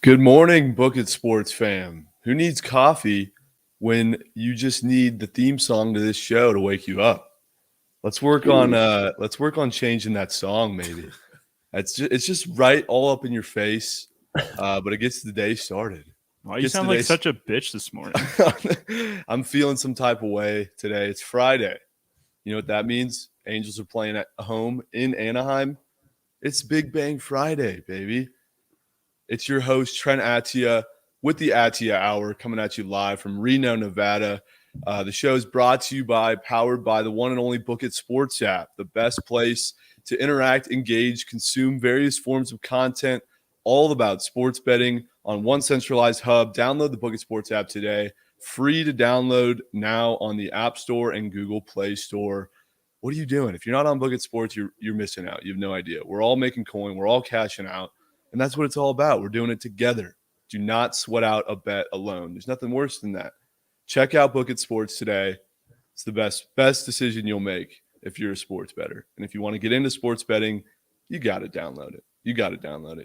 Good morning, Book It Sports fam. Who needs coffee when you just need the theme song to this show to wake you up? Let's work on changing that song, maybe. It's just right all up in your face, but it gets the day started. Why you sound like such a bitch this morning? I'm feeling some type of way today. It's Friday. You know what that means? Angels are playing at home in Anaheim. It's Big Bang Friday, baby. It's your host, Trent Attyah, with the Attyah Hour, coming at you live from Reno, Nevada. The show is powered by the one and only Book It Sports app, the best place to interact, engage, consume various forms of content, all about sports betting on one centralized hub. Download the Book It Sports app today. Free to download now on the App Store and Google Play Store. What are you doing? If you're not on Book It Sports, you're missing out. You have no idea. We're all making coin. We're all cashing out. And that's what it's all about. We're doing it together. Do not sweat out a bet alone. There's nothing worse than that. Check out Book It Sports today. It's the best decision you'll make if you're a sports bettor. And if you want to get into sports betting, you got to download it.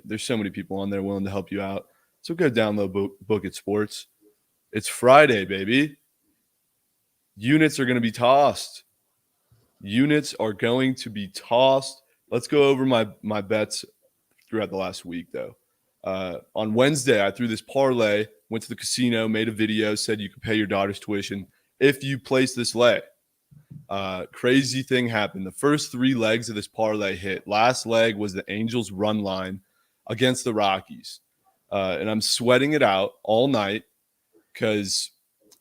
There's so many people on there willing to help you out. So go download Book It Sports. It's Friday, baby. Units are going to be tossed. Let's go over my bets throughout the last week, though. On Wednesday, I threw this parlay, went to the casino, made a video, said you could pay your daughter's tuition if you place this lay. Crazy thing happened. The first three legs of this parlay hit. Last leg was the Angels run line against the Rockies. And I'm sweating it out all night because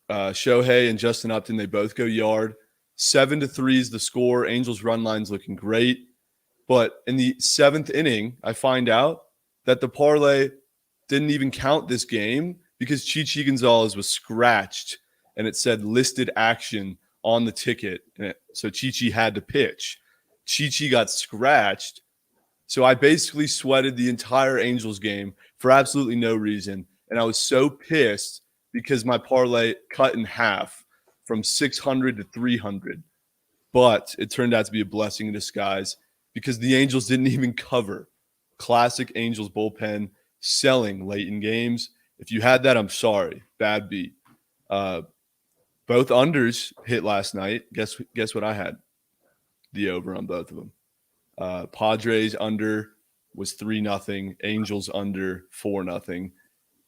Shohei and Justin Upton, they both go yard. 7-3 is the score. Angels run line's looking great. But in the seventh inning, I find out that the parlay didn't even count this game because Chichi Gonzalez was scratched and it said listed action on the ticket. So Chichi had to pitch. Chichi got scratched. So I basically sweated the entire Angels game for absolutely no reason. And I was so pissed because my parlay cut in half from 600 to 300. But it turned out to be a blessing in disguise because the Angels didn't even cover. Classic Angels bullpen selling late in games. If you had that, I'm sorry. Bad beat. Both unders hit last night. Guess what I had? The over on both of them. Padres under was 3-0. Angels under 4-0.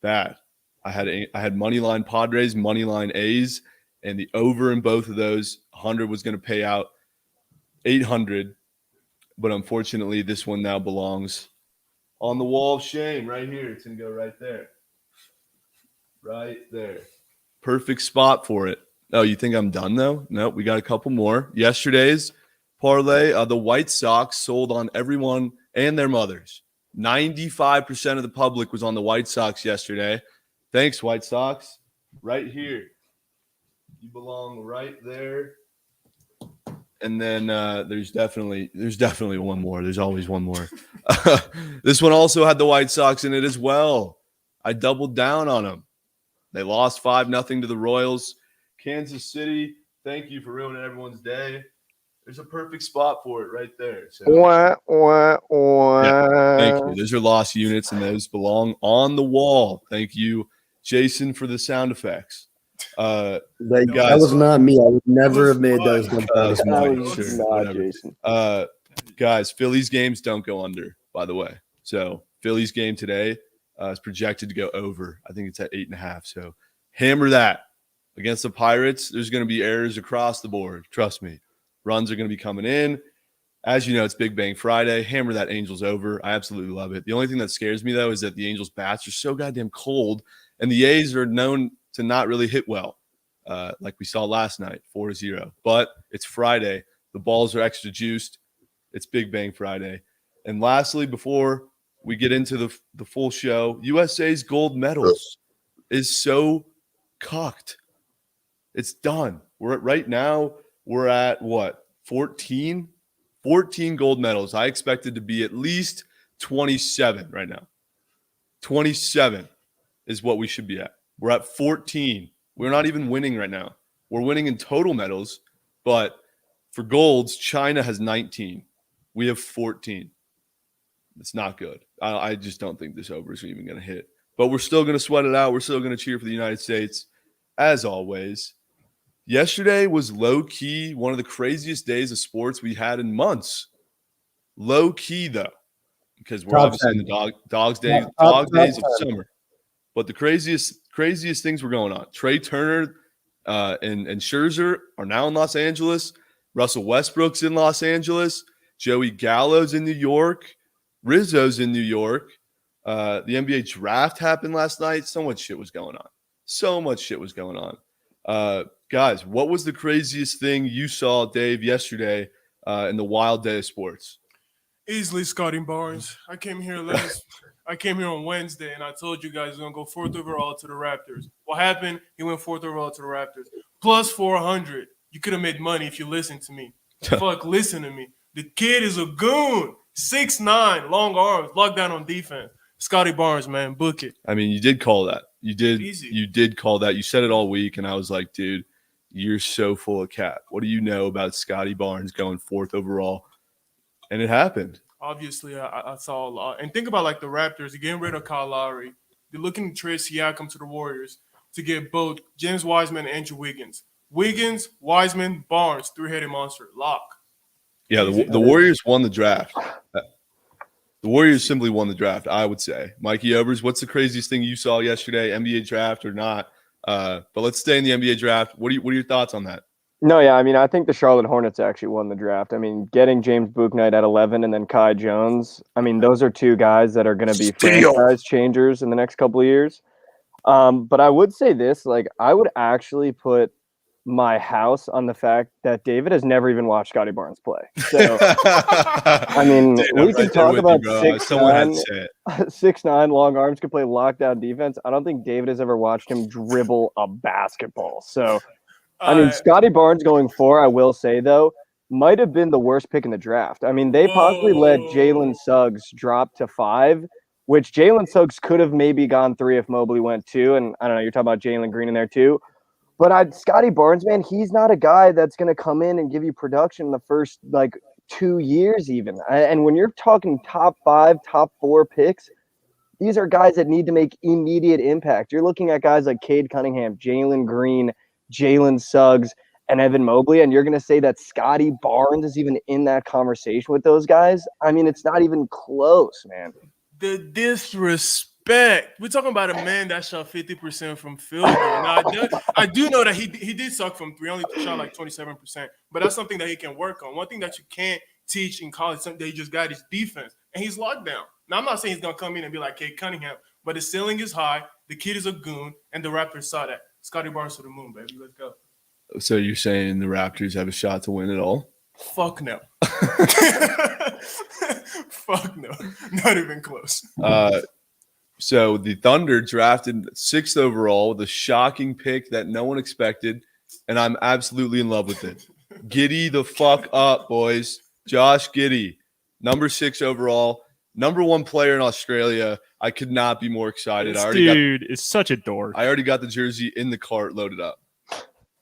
Bad. I had moneyline Padres, moneyline A's, and the over in both of those. 100 was going to pay out 800. But unfortunately, this one now belongs on the wall of shame right here. It's going to go right there. Right there. Perfect spot for it. Oh, you think I'm done, though? No, we got a couple more. Yesterday's parlay, the White Sox sold on everyone and their mothers. 95% of the public was on the White Sox yesterday. Thanks, White Sox. Right here. You belong right there. And then there's definitely one more. There's always one more. This one also had the White Sox in it as well. I doubled down on them. They lost 5-0 to the Royals. Kansas City, thank you for ruining everyone's day. There's a perfect spot for it right there. So, yeah, thank you. Those are lost units, and those belong on the wall. Thank you, Jason, for the sound effects. That was not me. I would never have made those. Jason. Guys, Phillies games don't go under, by the way. So Phillies game today is projected to go over. I think it's at 8.5. So hammer that. Against the Pirates, there's going to be errors across the board. Trust me. Runs are going to be coming in. As you know, it's Big Bang Friday. Hammer that Angels over. I absolutely love it. The only thing that scares me, though, is that the Angels' bats are so goddamn cold, and the A's are known to not really hit well, like we saw last night, 4-0. But it's Friday. The balls are extra juiced. It's Big Bang Friday. And lastly, before we get into the full show, USA's gold medals is so cocked. It's done. Right now, we're at what? 14? 14 gold medals. I expected to be at least 27 right now. 27 is what we should be at. We're at 14. We're not even winning right now. We're winning in total medals, but for golds, China has 19. We have 14. It's not good. I just don't think this over is even going to hit. but we're still going to sweat it out. We're still going to cheer for the United States, as always. Yesterday was low-key one of the craziest days of sports we had in months. Low-key, though, because we're obviously in the dog days of summer. But the craziest things were going on. Trey Turner and Scherzer are now in Los Angeles. Russell Westbrook's in Los Angeles. Joey Gallo's in New York. Rizzo's in New York. The NBA draft happened last night. So much shit was going on. Guys, what was the craziest thing you saw, Dave, yesterday in the wild day of sports? Easily Scotty Barnes. I came here on Wednesday, and I told you guys he's going to go 4th overall to the Raptors. What happened? He went 4th overall to the Raptors. Plus 400. You could have made money if you listened to me. Fuck, listen to me. The kid is a goon. 6'9", long arms, lockdown on defense. Scotty Barnes, man, book it. I mean, you did call that. You did. Easy. You did call that. You said it all week, and I was like, dude, you're so full of cap. What do you know about Scotty Barnes going 4th overall? And it happened. Obviously, I saw a lot. And think about, like, the Raptors. They're getting rid of Kyle Lowry. They're looking to trade Siakam to the Warriors to get both James Wiseman and Andrew Wiggins. Wiggins, Wiseman, Barnes, three-headed monster. Lock. Yeah, the Warriors won the draft. The Warriors simply won the draft, I would say. Mikey Overs, what's the craziest thing you saw yesterday, NBA draft or not? But let's stay in the NBA draft. What are your thoughts on that? No, yeah, I mean, I think the Charlotte Hornets actually won the draft. I mean, getting James Bouknight at 11 and then Kai Jones, I mean, those are two guys that are going to be franchise changers in the next couple of years. But I would say this, like, I would actually put my house on the fact that David has never even watched Scotty Barnes play. So, I mean, we can talk about 6'9", long arms, can play lockdown defense. I don't think David has ever watched him dribble a basketball. So, I mean, Scotty Barnes going 4, I will say, though, might have been the worst pick in the draft. I mean, they possibly let Jalen Suggs drop to 5, which Jalen Suggs could have maybe gone 3 if Mobley went 2. And I don't know, you're talking about Jalen Green in there too. But Scotty Barnes, man, he's not a guy that's going to come in and give you production in the first, 2 years even. And when you're talking top 5, top 4 picks, these are guys that need to make immediate impact. You're looking at guys like Cade Cunningham, Jalen Green, Jalen Suggs, and Evan Mobley, and you're going to say that Scotty Barnes is even in that conversation with those guys? I mean, it's not even close, man. The disrespect. We're talking about a man that shot 50% from field goal. Now, I do know that he did suck from 3, only shot like 27%, but that's something that he can work on. One thing that you can't teach in college, something that he just got, is defense, and he's locked down. Now, I'm not saying he's going to come in and be like Cade Cunningham, but the ceiling is high, the kid is a goon, and the Raptors saw that. Scotty Barnes to the moon, baby. Let's go. So you're saying the Raptors have a shot to win it all? Fuck no. Fuck no. Not even close. So the Thunder drafted 6th overall with a shocking pick that no one expected, and I'm absolutely in love with it. Giddy the fuck up, boys. Josh Giddey, number 6 overall, number 1 player in Australia. I could not be more excited. This dude is such a dork. I already got the jersey in the cart loaded up.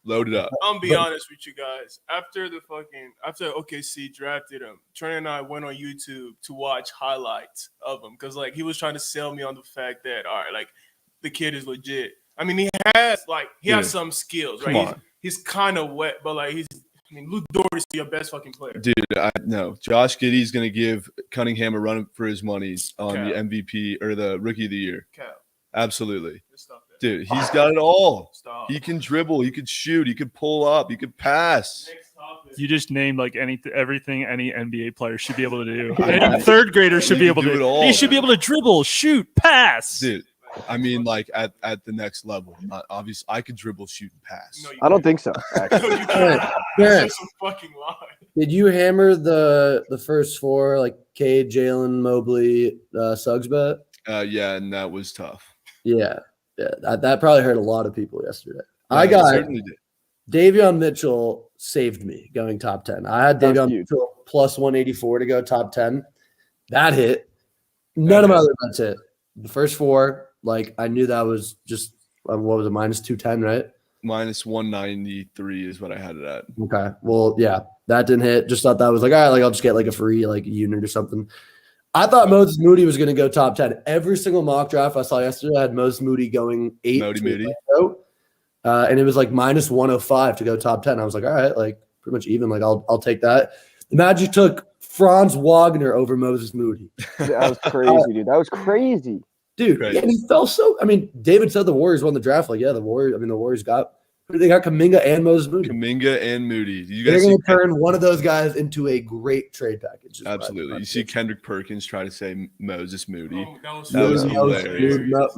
I'm be honest with you guys. After OKC drafted him, Trent and I went on YouTube to watch highlights of him because he was trying to sell me on the fact that the kid is legit. I mean, he has some skills, right? He's kind of wet, but Luke Doherty's your best fucking player. Dude, I know. Josh Giddey's going to give Cunningham a run for his money on the MVP or the Rookie of the Year. Absolutely. Dude, he's got it all. He can dribble. He could shoot. He could pull up. He could pass. You just named everything any NBA player should be able to do. Any third grader should be able to do it all. He should be able to dribble, shoot, pass. Dude, I mean, at the next level. Obviously, I could dribble, shoot, and pass. No, I don't think so. Actually. That's some fucking lie. Did you hammer the first 4, Cade, Jalen, Mobley, Suggs bet? Yeah, and that was tough. Yeah, that probably hurt a lot of people yesterday. Yeah, I got certainly did. Davion Mitchell saved me going top 10. I had Davion Mitchell plus 184 to go top 10. That hit. None of my other bets hit. The first 4, I knew that was just what was it, minus 210, right? Minus 193 is what I had it at. Okay. Well, yeah, that didn't hit. Just thought that was all right, I'll just get a free unit or something. I thought Moses Moody was going to go top 10. Every single mock draft I saw yesterday, I had Moses Moody going 8. Moody. And it was like minus 105 to go top 10. I was like, all right, like pretty much even. Like I'll take that. The Magic took Franz Wagner over Moses Moody. That was crazy, dude. That was crazy. Dude, Crazy. And he fell so. I mean, David said the Warriors won the draft. Like, yeah, the Warriors got. They got Kuminga and Moses Moody. Kuminga and Moody. They're going to turn one of those guys into a great trade package. Absolutely. You see Kendrick Perkins try to say Moses Moody. Oh, that was hilarious.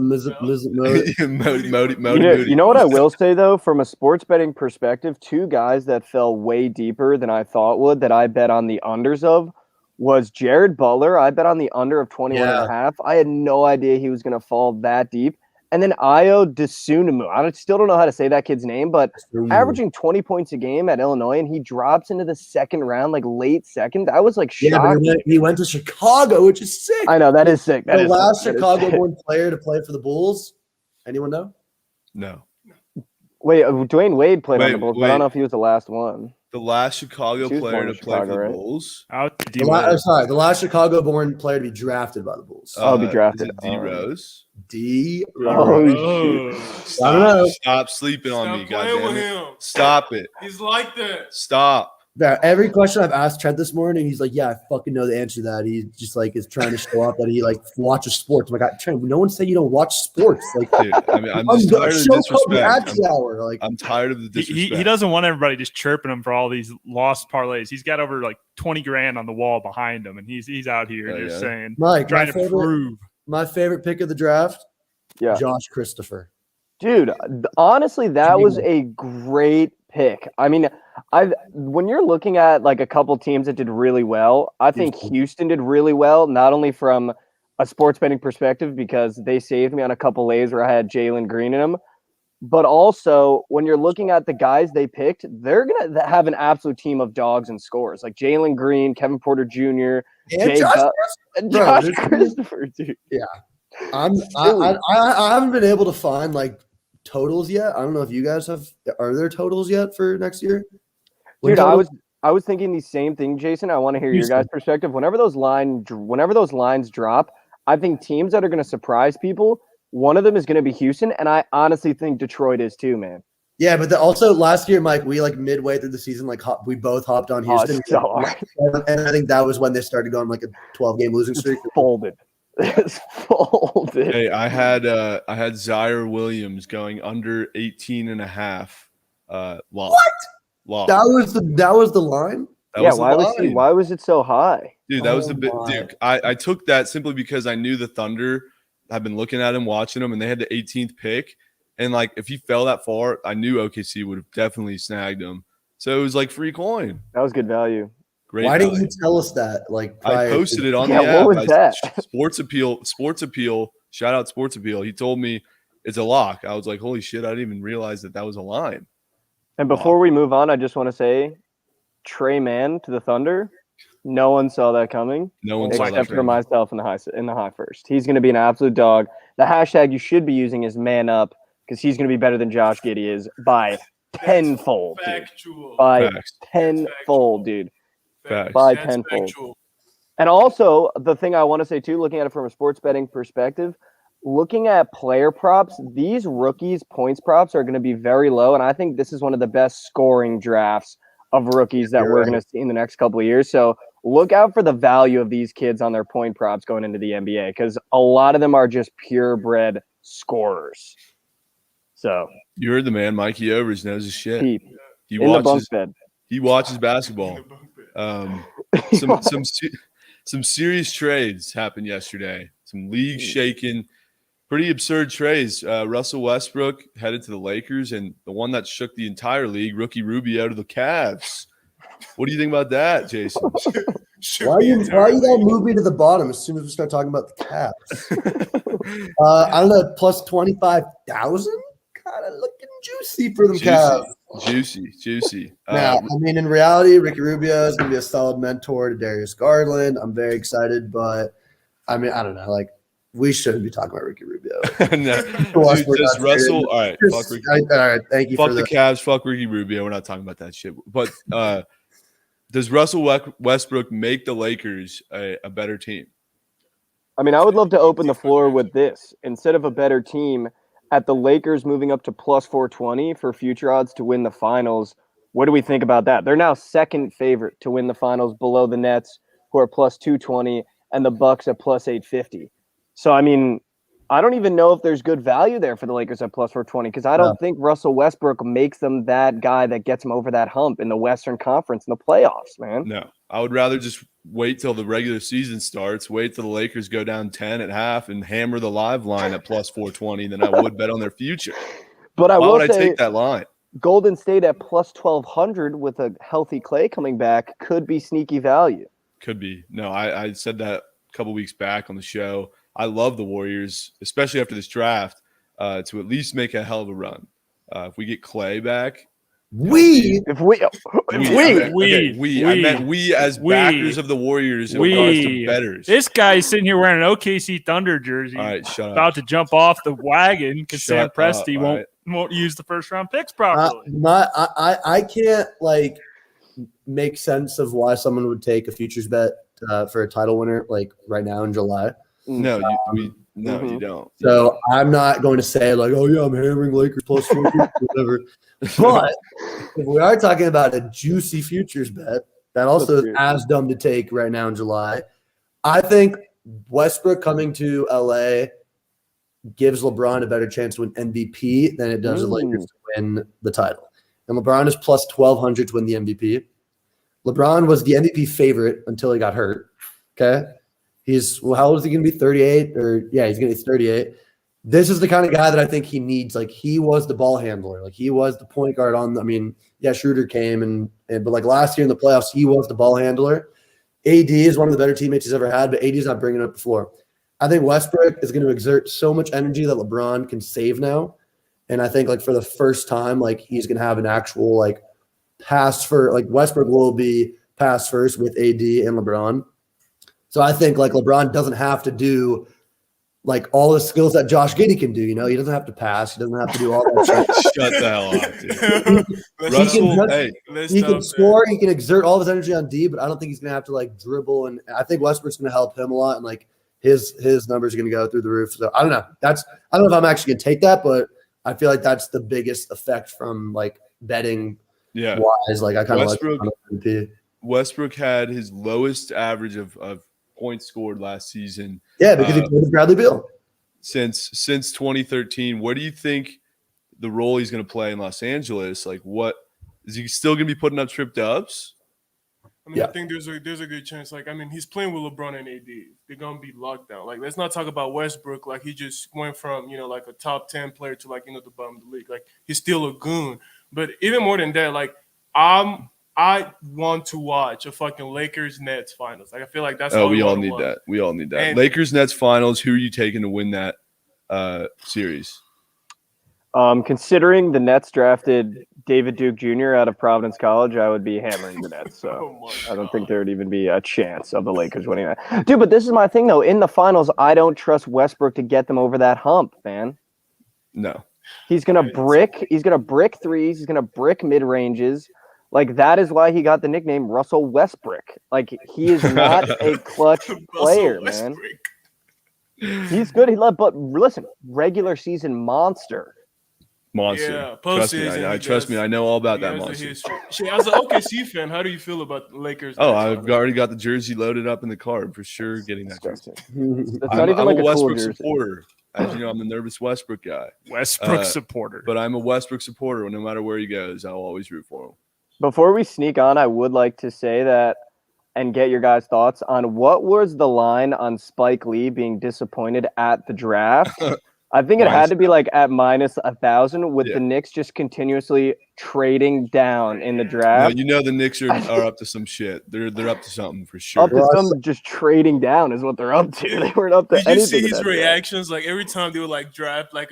Moody. You know what I will say, though, from a sports betting perspective, 2 guys that fell way deeper than I thought would that I bet on the unders of was Jared Butler. I bet on the under of 21.5. I had no idea he was going to fall that deep. And then Ayo Dosunmu. I still don't know how to say that kid's name, but averaging 20 points a game at Illinois, and he drops into the second round, like late second. I was like shocked. Yeah, he went to Chicago, which is sick. I know, that is sick. The last Chicago-born player to play for the Bulls. Anyone know? No. Wait, Dwayne Wade played on the Bulls, but I don't know if he was the last one. The last Chicago player to play for the Bulls? The last Chicago-born player to be drafted by the Bulls. Be drafted. D Rose. D. Rose. I don't know. Stop sleeping on me, goddamn. Stop it. He's like that. Stop. Yeah, every question I've asked Trent this morning, he's like, "Yeah, I fucking know the answer to that." He just like is trying to show off that he like watches sports. I'm like, Trent, no one said you don't watch sports. Like, dude, I mean, I'm just tired of the disrespect. I'm tired of the disrespect. He doesn't want everybody just chirping him for all these lost parlays. He's got over like 20 grand on the wall behind him, and he's out here just saying, Mike, trying to prove. My favorite pick of the draft, Josh Christopher. Dude, honestly, that was a great pick. I mean, when you're looking at like a couple teams that did really well, I think Houston did really well, not only from a sports betting perspective because they saved me on a couple lays where I had Jalen Green in them, but also when you're looking at the guys they picked, they're going to have an absolute team of dogs and scores like Jalen Green, Kevin Porter Jr., and Josh Christopher, dude. Yeah. I haven't been able to find like totals yet. I don't know if you guys have. Are there totals yet for next year? Dude, I was thinking the same thing, Jason. I want to hear your guys' perspective. Whenever those lines drop, I think teams that are going to surprise people. One of them is going to be Houston, and I honestly think Detroit is too, man. Yeah, but also last year, Mike, we like midway through the season, like we both hopped on Houston, and I think that was when they started going like a 12-game losing streak. It's folded. Hey, I had Zaire Williams going under 18.5. Lost. What? That was the line. Why was it so high? Dude, that was the bit. Dude, I took that simply because I knew the Thunder. I've been looking at him, watching them, and they had the 18th pick. And like, if he fell that far, I knew OKC would have definitely snagged him. So it was like free coin. That was good value. Great Why value. didn't you tell us that? Like, I posted it on the app. What was that? Sports Appeal. Shout out Sports Appeal. He told me it's a lock. I was like, holy shit! I didn't even realize that was a line. And before we move on, I just want to say, Trey Mann to the Thunder. No one saw that coming. No one saw that except for myself in the high first. He's going to be an absolute dog. The hashtag you should be using is man up because he's going to be better than Josh Giddey is by tenfold. By tenfold, dude. By tenfold. And also, the thing I want to say too, looking at it from a sports betting perspective, looking at player props, these rookies' points props are going to be very low, and I think this is one of the best scoring drafts of rookies that we're going to see in the next couple of years. So look out for the value of these kids on their point props going into the NBA because a lot of them are just purebred scorers. So you heard the man, Mikey Overs knows his shit. He in the bunk bed. He watches basketball. Some serious trades happened yesterday. Some league shaking, pretty absurd trades. Russell Westbrook headed to the Lakers, and the one that shook the entire league, Ricky Rubio to the Cavs. What do you think about that, Jason? Why are you gonna move me to the bottom as soon as we start talking about the Cavs? I don't know, plus 25,000. Kind of looking juicy for them Cavs. Juicy. Now, I mean, in reality, Ricky Rubio is going to be a solid mentor to Darius Garland. I'm very excited, but I mean, I don't know. Like, we shouldn't be talking about Ricky Rubio. Just Russell. All right, fuck Ricky. All right, thank you. Fuck the Cavs. Fuck Ricky Rubio. We're not talking about that shit. But does Russell Westbrook make the Lakers a better team? I mean, I would love to open the floor with this. Instead of a better team, at the Lakers moving up to plus 420 for future odds to win the finals, what do we think about that? They're now second favorite to win the finals below the Nets, who are plus 220, and the Bucks at plus 850. So, I mean, I don't even know if there's good value there for the Lakers at plus 420 because I don't think Russell Westbrook makes them that guy that gets them over that hump in the Western Conference in the playoffs, man. No, I would rather just wait till the regular season starts, wait till the Lakers go down 10 at half and hammer the live line at plus 420 than I would bet on their future. But I Why will would say I take that line? Golden State at plus 1,200 with a healthy Clay coming back could be sneaky value. Could be. No, I said that a couple weeks back on the show. I love the Warriors, especially after this draft, to at least make a hell of a run. If we get Clay back, I meant we as backers of the Warriors in regards to bettors. This guy's sitting here wearing an OKC Thunder jersey. All right, shut up. About to jump off the wagon because Sam Presti up, won't use the first round picks properly. I can't like make sense of why someone would take a futures bet for a title winner like right now in July. No, you don't. So I'm not going to say like, oh yeah, I'm hammering Lakers plus 4, whatever. But if we are talking about a juicy futures bet, that also is as dumb to take right now in July. I think Westbrook coming to LA gives LeBron a better chance to win MVP than it does the Lakers to win the title. And LeBron is plus 1,200 to win the MVP. LeBron was the MVP favorite until he got hurt. Okay. How old is he going to be? 38? He's going to be 38. This is the kind of guy that I think he needs. Like, he was the ball handler. Like, he was the point guard Schroeder came, but like last year in the playoffs, he was the ball handler. AD is one of the better teammates he's ever had, but AD is not bringing up the floor. I think Westbrook is going to exert so much energy that LeBron can save now. And I think, like, for the first time, like, he's going to have an actual, like, pass for – like, Westbrook will be pass first with AD and LeBron. So I think, like, LeBron doesn't have to do, like, all the skills that Josh Giddey can do. You know, he doesn't have to pass. He doesn't have to do all that shit. Shut the hell up, dude. He can score. He can exert all of his energy on D, but I don't think he's going to have to, like, dribble. And I think Westbrook's going to help him a lot. And, like, his numbers are going to go through the roof. So I don't know. I don't know if I'm actually going to take that, but I feel like that's the biggest effect from, like, betting wise. Like, I kind of like MVP. Westbrook had his lowest average of points scored last season. Yeah, because he played with Bradley Beal. Since 2013, what do you think the role he's going to play in Los Angeles? Like, what is he still going to be putting up trip dubs? I mean, I think there's a good chance. Like, I mean, he's playing with LeBron and AD. They're gonna be locked down. Like, let's not talk about Westbrook. Like, he just went from like a top 10 player to like the bottom of the league. Like, he's still a goon. But even more than that, like, I want to watch a fucking Lakers Nets finals. Like, I feel like that's we all need that. We all need that. And Lakers Nets finals. Who are you taking to win that series? Considering the Nets drafted David Duke Jr. out of Providence College, I would be hammering the Nets. So I don't think there would even be a chance of the Lakers winning that. Dude, but this is my thing, though. In the finals, I don't trust Westbrook to get them over that hump, man. No. He's going to brick. He's going to brick threes. He's going to brick mid-ranges. Like, that is why he got the nickname Russell Westbrook. Like, he is not a clutch player, man. He's good. But listen, regular season monster. Yeah, trust me. I know all about that monster. As an OKC fan, how do you feel about the Lakers? I've already got the jersey loaded up in the car for sure. Getting that jersey. I'm a Westbrook supporter. As you know, I'm a nervous Westbrook guy. Westbrook supporter. But I'm a Westbrook supporter. No matter where he goes, I'll always root for him. Before we sneak on, I would like to say that and get your guys' thoughts on what was the line on Spike Lee being disappointed at the draft. I think it had to be like at minus 1,000 with the Knicks just continuously trading down in the draft. No, the Knicks are up to some shit. They're up to something for sure. Up to some just trading down is what they're up to. They weren't up to anything. Did you see his reactions? Like, every time they would like draft like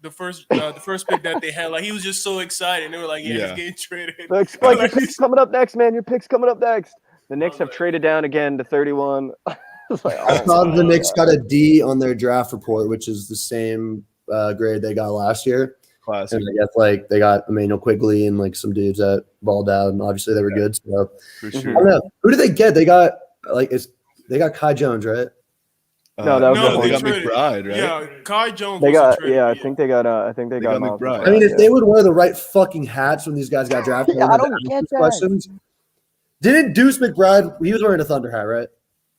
the first pick that they had, like, he was just so excited. And they were like, he's getting traded. Like, Spike, your pick's coming up next, man. Your pick's coming up next. The Knicks have traded down again to 31. Like, I saw the Knicks got a D on their draft report, which is the same grade they got last year. Classic. And I guess like they got Emmanuel Quigley and like some dudes that balled out, and obviously they were good. So for sure. I don't know. Who did they get? They got Kai Jones, right? No, that was No, they the got traded. McBride, right? Yeah, Kai Jones. They was got traded, I think they got him off McBride. of I mean, if yeah. they would wear the right fucking hats when these guys got drafted, Yeah, I wouldn't have don't to ask get these that. questions. Didn't Deuce McBride? He was wearing a Thunder hat, right?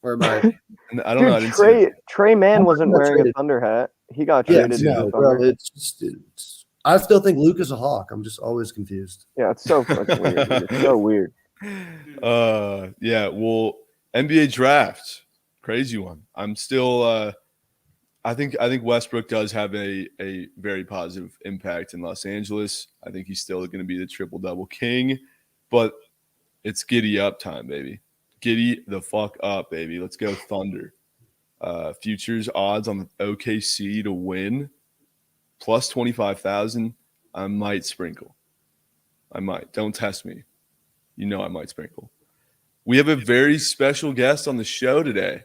Or am I? And I don't know. I Dude, didn't see it. Trey Mann I'm wasn't not wearing a traded. Thunder hat. He got Yeah, traded to no, the bro. Thunder. It's. I still think Luke is a Hawk. I'm just always confused. Yeah, it's so fucking weird. Dude. It's so weird. Yeah. Well, NBA draft, crazy one. I'm still. I think Westbrook does have a very positive impact in Los Angeles. I think he's still going to be the triple double king, but it's giddy up time, baby. Giddy the fuck up, baby. Let's go Thunder. Futures odds on the OKC to win plus 25,000. I might sprinkle. I might. Don't test me. You know I might sprinkle. We have a very special guest on the show today.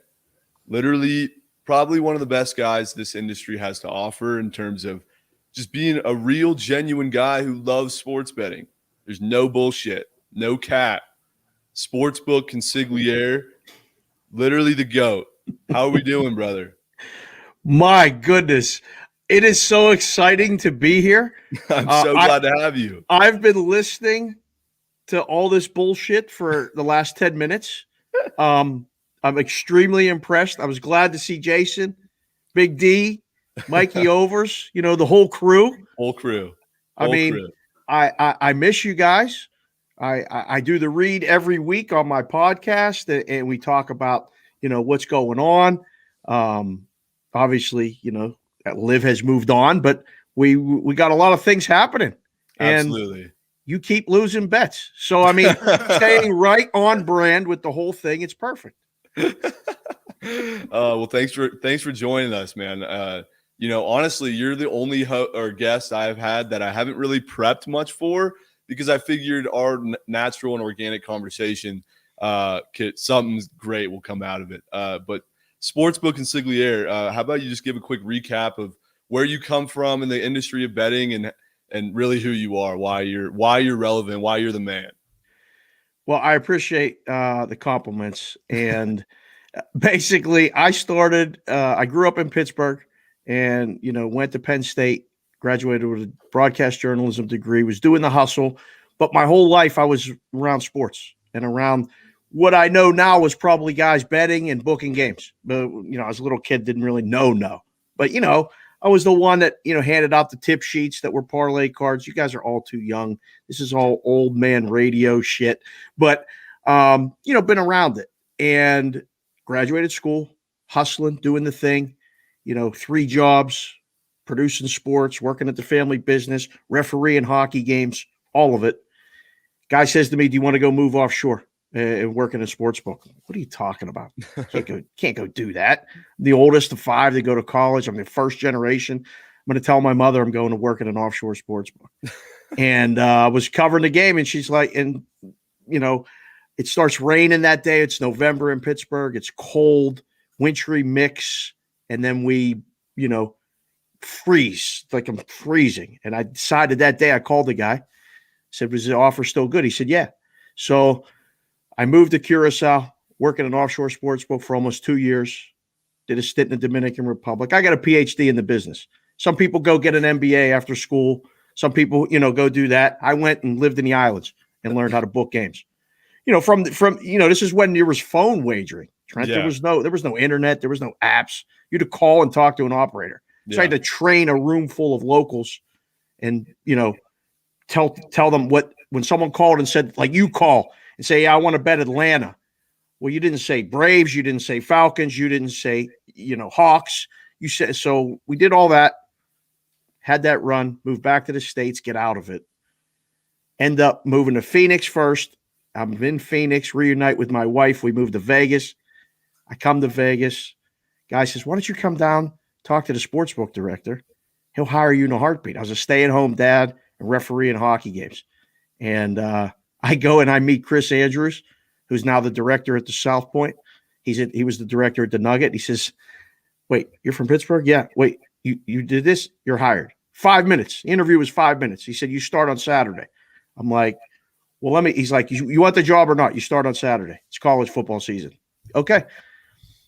Literally, probably one of the best guys this industry has to offer in terms of just being a real, genuine guy who loves sports betting. There's no bullshit, no cap. Sportsbook Consigliere, literally the GOAT. How are we doing, brother? My goodness. It is so exciting to be here. I'm so glad to have you. I've been listening to all this bullshit for the last 10 minutes. I'm extremely impressed. I was glad to see Jason, Big D, Mikey Overs, the whole crew. Whole crew. I miss you guys. I do the read every week on my podcast, and we talk about, what's going on. Obviously, Liv has moved on, but we got a lot of things happening. And absolutely. You keep losing bets. So, staying right on brand with the whole thing, it's perfect. Well, thanks for joining us, man. Honestly, you're the only guest I've had that I haven't really prepped much for, because I figured our natural and organic conversation, something great will come out of it. But Sportsbook Consigliere, how about you just give a quick recap of where you come from in the industry of betting and really who you are, why you're relevant, why you're the man. Well, I appreciate the compliments. And basically, I grew up in Pittsburgh and, went to Penn State, graduated with a broadcast journalism degree, was doing the hustle. But my whole life I was around sports and around what I know now was probably guys betting and booking games. But, as a little kid, didn't really know. But, I was the one that, handed out the tip sheets that were parlay cards. You guys are all too young. This is all old man radio shit. But, been around it and graduated school, hustling, doing the thing, 3 jobs, producing sports, working at the family business, refereeing hockey games, all of it. Guy says to me, do you want to go move offshore and work in a sports book? What are you talking about? Can't go do that. I'm the oldest of 5 to go to college. I'm the first generation. I'm going to tell my mother I'm going to work in an offshore sports book. And I was covering the game, and she's like, it starts raining that day. It's November in Pittsburgh. It's cold, wintry mix. And then we, freeze, like I'm freezing. And I decided that day, I called the guy, said, was the offer still good? He said, yeah. So I moved to Curacao, working in an offshore sports book for almost 2 years, did a stint in the Dominican Republic. I got a PhD in the business. Some people go get an MBA after school. Some people, go do that. I went and lived in the islands and learned how to book games. From this is when there was phone wagering. Trent, yeah. There was no internet. There was no apps. You had to call and talk to an operator. So I had to train a room full of locals and, tell them when someone called and said, like, you call and say, yeah, I want to bet Atlanta. Well, you didn't say Braves. You didn't say Falcons. You didn't say, Hawks. You said, so we did all that, had that run, moved back to the States, get out of it. End up moving to Phoenix first. I'm in Phoenix, reunite with my wife. We moved to Vegas. I come to Vegas. Guy says, why don't you come down, talk to the sportsbook director? He'll hire you in a heartbeat. I was a stay-at-home dad and referee in hockey games. And I go and I meet Chris Andrews, who's now the director at the South Point. He was the director at the Nugget. He says, wait, you're from Pittsburgh? Yeah. Wait, you did this? You're hired. 5 minutes. The interview was 5 minutes. He said, you start on Saturday. I'm like, well, he's like, you want the job or not? You start on Saturday. It's college football season. Okay.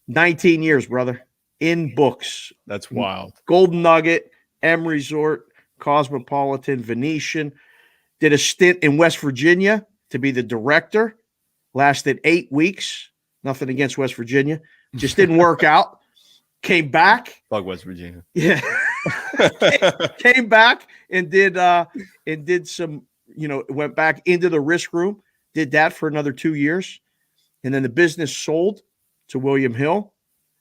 19 years, brother. in books. That's wild. Golden Nugget, M Resort, Cosmopolitan, Venetian. Did a stint in West Virginia to be the director. Lasted 8 weeks. Nothing against West Virginia. Just didn't work out. Came back. Fuck West Virginia. Yeah. Came back and did some, went back into the risk room. Did that for another 2 years. And then the business sold to William Hill.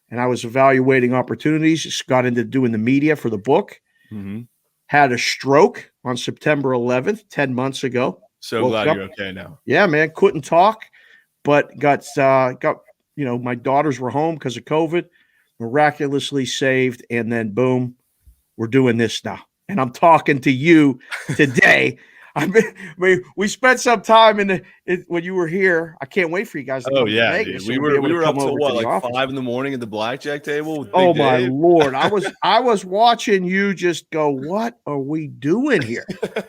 And I was evaluating opportunities. Just got into doing the media for the book. Mm-hmm. Had a stroke on September 11th, 10 months ago. So glad you're okay now. Yeah, man. Couldn't talk, but got my daughters were home because of COVID, miraculously saved. And then boom, we're doing this now. And I'm talking to you today. We spent some time when you were here. I can't wait for you guys to come to Vegas. Dude. We were up to what, like 5 a.m. at the blackjack table with Big my Lord. I was watching you just go, what are we doing here?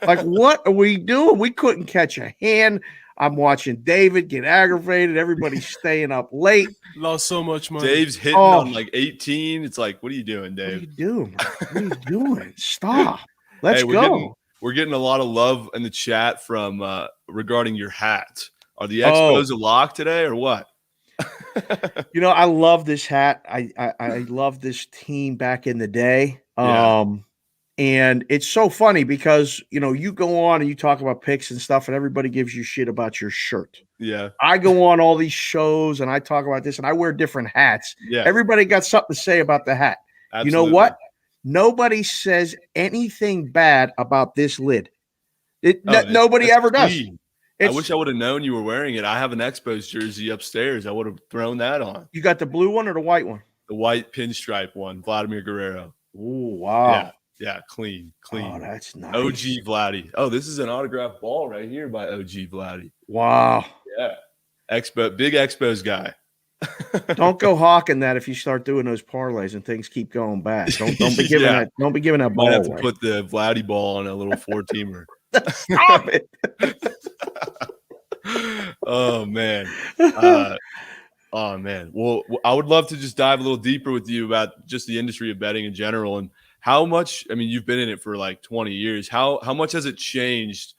Like, what are we doing? We couldn't catch a hand. I'm watching David get aggravated. Everybody's staying up late. Lost so much money. Dave's hitting on like 18. It's like, what are you doing, Dave? What are you doing? What are you doing? Stop. Let's go. We're getting a lot of love in the chat from regarding your hat. Are the Expos a lock today or what? I love this hat. I love this team back in the day. And it's so funny because, you go on and you talk about picks and stuff and everybody gives you shit about your shirt. Yeah. I go on all these shows and I talk about this and I wear different hats. Yeah. Everybody got something to say about the hat. Absolutely. You know what? Nobody says anything bad about this lid. Nobody ever does. I wish I would have known you were wearing it. I have an Expos jersey upstairs. I would have thrown that on. You got the blue one or the white one? The white pinstripe one, Vladimir Guerrero. Oh, wow. Yeah, clean. Oh, that's nice. OG Vladdy. Oh, this is an autographed ball right here by OG Vladdy. Wow. Yeah. Big Expos guy. Don't go hawking that if you start doing those parlays and things keep going bad. Don't be giving that. Don't be giving that ball. Might have to away. put the Vladdy ball on a little 4-teamer. Stop it. Oh man. Well, I would love to just dive a little deeper with you about just the industry of betting in general and how much. I mean, you've been in it for like 20 years. How much has it changed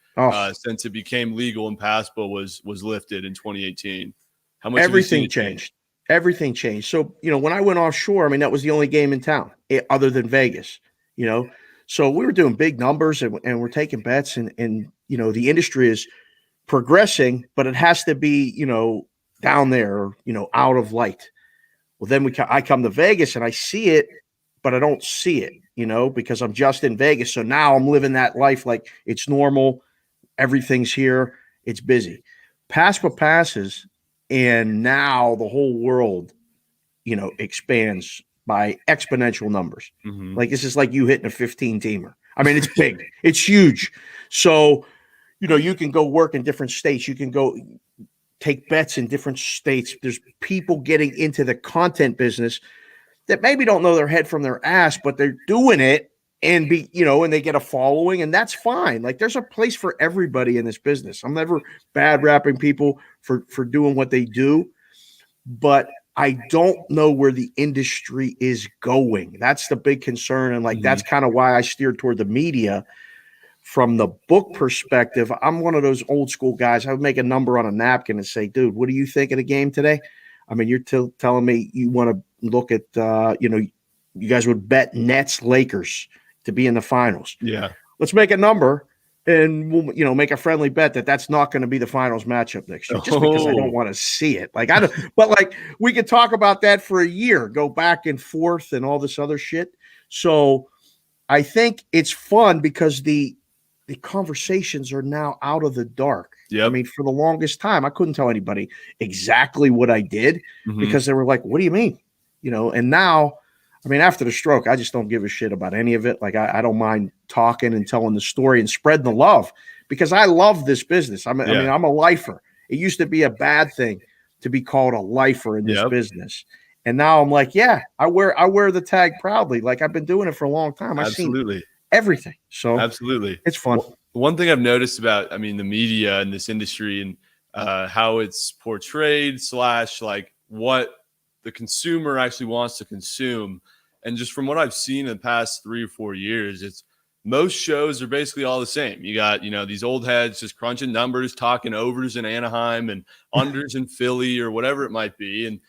since it became legal and PASPA was lifted in 2018? How much? Everything changed. Everything changed. So, when I went offshore, that was the only game in town other than Vegas, So we were doing big numbers and we're taking bets and the industry is progressing, but it has to be, down there, out of light. Well, then I come to Vegas and I see it, but I don't see it, because I'm just in Vegas. So now I'm living that life like it's normal. Everything's here. It's busy. PASPA passes. And now the whole world, expands by exponential numbers. Mm-hmm. Like this is like you hitting a 15-teamer. It's big. It's huge. So, you can go work in different states. You can go take bets in different states. There's people getting into the content business that maybe don't know their head from their ass, but they're doing it and and they get a following, and that's fine. Like there's a place for everybody in this business. I'm never bad rapping people for doing what they do, but I don't know where the industry is going. That's the big concern. And that's kind of why I steered toward the media. From the book perspective, I'm one of those old school guys. I would make a number on a napkin and say, dude, what do you think of the game today? You're telling me you want to look at, you guys would bet Nets Lakers to be in the finals. Yeah. Let's make a number and we'll, make a friendly bet that's not going to be the finals matchup next year just because I don't want to see it. But we could talk about that for a year, go back and forth and all this other shit. So I think it's fun because the conversations are now out of the dark. Yeah. For the longest time, I couldn't tell anybody exactly what I did because they were like, what do you mean? And now, after the stroke, I just don't give a shit about any of it. Like I don't mind talking and telling the story and spreading the love because I love this business. I'm a lifer. It used to be a bad thing to be called a lifer in this business. And now I'm like, yeah, I wear the tag proudly. Like I've been doing it for a long time. I've seen everything. So absolutely. It's fun. One thing I've noticed about, the media in this industry and how it's portrayed / like what the consumer actually wants to consume. And just from what I've seen in the past 3 or 4 years, it's most shows are basically all the same. You got, these old heads just crunching numbers, talking overs in Anaheim and unders in Philly or whatever it might be. And,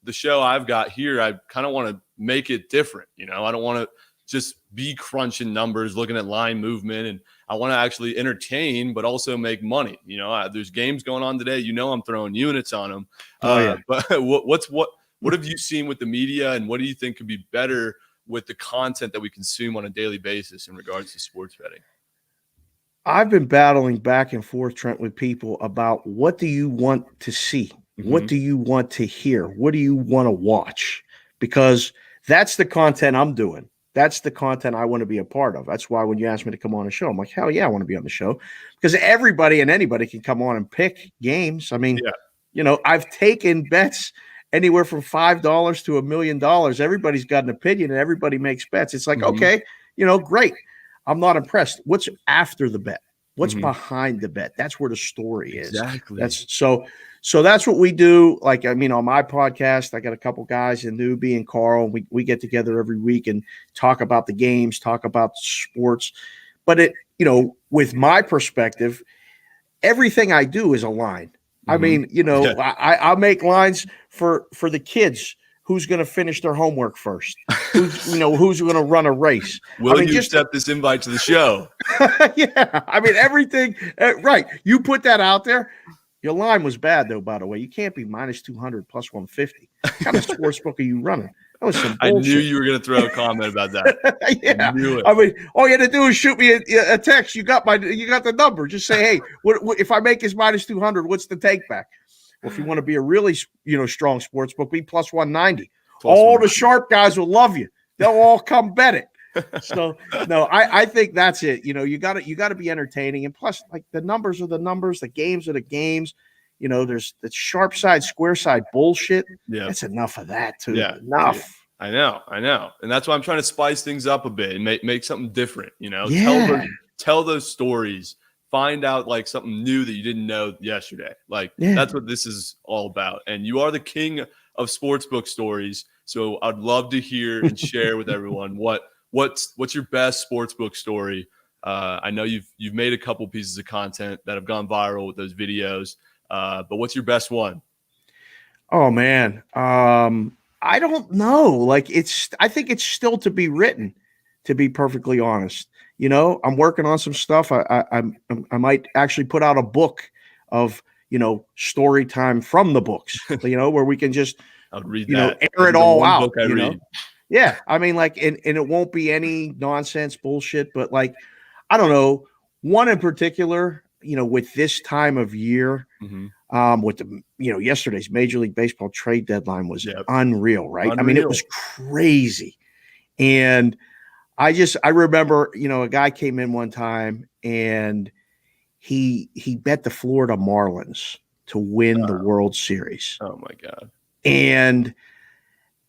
the show I've got here, I kind of want to make it different. I don't want to just be crunching numbers, looking at line movement, and I want to actually entertain, but also make money. There's games going on today. I'm throwing units on them. But what have you seen with the media, and what do you think could be better with the content that we consume on a daily basis in regards to sports betting? I've been battling back and forth, Trent, with people about what do you want to see? Mm-hmm. What do you want to hear? What do you want to watch? Because that's the content I'm doing. That's the content I want to be a part of. That's why when you asked me to come on a show, I'm like, hell yeah, I want to be on the show. Because everybody and anybody can come on and pick games. I mean, I've taken bets anywhere from $5 to $1 million. Everybody's got an opinion and everybody makes bets. It's like, okay, great. I'm not impressed. What's after the bet? What's behind the bet? That's where the story is. Exactly. So that's what we do. Like, on my podcast, I got a couple guys, and Newbie and Carl. We get together every week and talk about the games, talk about sports. But with my perspective, everything I do is a line. I mean, I'll make lines for the kids. Who's going to finish their homework first? Who's going to run a race? Will you accept this invite to the show? Yeah. Everything. Right. You put that out there. Your line was bad, though, by the way. You can't be minus 200 plus 150. What kind of sports book are you running? That was some bullshit. I knew you were going to throw a comment about that. Yeah. I knew it. All you had to do is shoot me a text. You got the number. Just say, hey, what if I make this minus 200, what's the take back? Well, if you want to be a really, strong sports book, be plus 190. All the sharp guys will love you. They'll all come bet it. So no, I think that's it. You got to be entertaining, and plus, like, the numbers are the numbers, the games are the games. There's the sharp side, square side bullshit. Yeah, that's enough of that too. Yeah, enough. I know, and that's why I'm trying to spice things up a bit and make something different. Tell those stories. Find out like something new that you didn't know yesterday. That's what this is all about. And you are the king of sportsbook stories. So I'd love to hear and share with everyone what's your best sportsbook story. I know you've made a couple pieces of content that have gone viral with those videos. But what's your best one? Oh man. I don't know. I think it's still to be written, to be perfectly honest. I'm working on some stuff. I might actually put out a book of, story time from the books, where we can just, I'll read that. Air it all out. Yeah. And it won't be any nonsense bullshit, but I don't know, one in particular, with this time of year, with the, yesterday's Major League Baseball trade deadline was unreal, right? Unreal. It was crazy. And I remember, a guy came in one time and he bet the Florida Marlins to win the World Series. Oh my God. And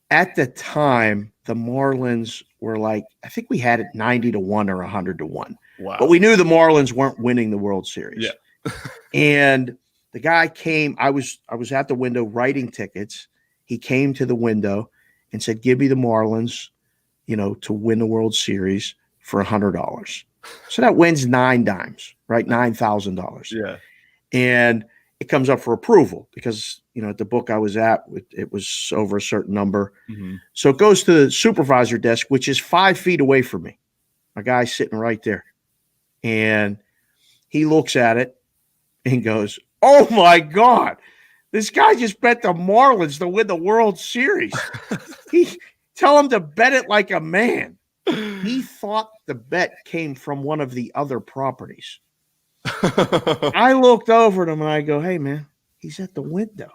at the time, the Marlins were I think we had it 90-1 or 100-1. Wow. But we knew the Marlins weren't winning the World Series. Yeah. And the guy came, I was at the window writing tickets. He came to the window and said, give me the Marlins, to win the World Series for $100. So that wins 9 dimes, right? $9,000. Yeah. And it comes up for approval because, at the book I was at, it was over a certain number. So it goes to the supervisor desk, which is 5 feet away from me. A guy sitting right there. And he looks at it and goes, oh my God, this guy just bet the Marlins to win the World Series. Tell him to bet it like a man. He thought the bet came from one of the other properties. I looked over at him and I go, hey, man, he's at the window.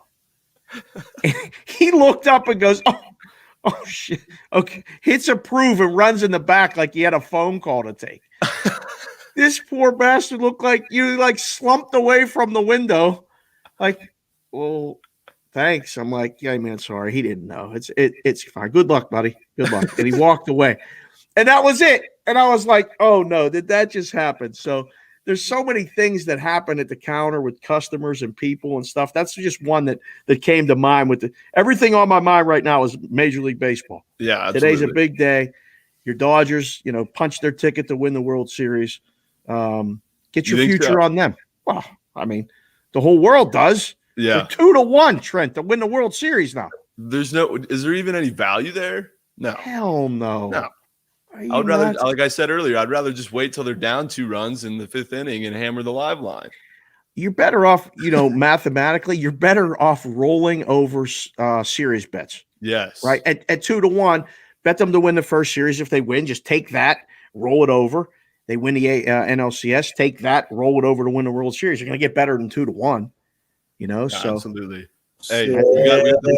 And he looked up and goes, oh, shit. Okay. Hits approve and runs in the back like he had a phone call to take. This poor bastard looked like you slumped away from the window. Well, thanks. I'm like, yeah, man, sorry. He didn't know. It's fine. Good luck, buddy. Good luck. And he walked away. And that was it. And I was like, oh no, did that just happen? So there's so many things that happen at the counter with customers and people and stuff. That's just one that came to mind. With everything on my mind right now is Major League Baseball. Yeah, absolutely. Today's a big day. Your Dodgers, punch their ticket to win the World Series. Get your future on them. Well, I mean, the whole world does. Yeah. They're 2-1, Trent, to win the World Series now. Is there even any value there? No. Hell no. No. I would rather, like I said earlier, I'd rather just wait till they're down 2 runs in the 5th inning and hammer the live line. You're better off, mathematically, you're better off rolling over series bets. Yes. Right? At 2-1, bet them to win the first series. If they win, just take that, roll it over. They win the NLCS, take that, roll it over to win the World Series. You're going to get better than 2-1, so. Absolutely. Hey,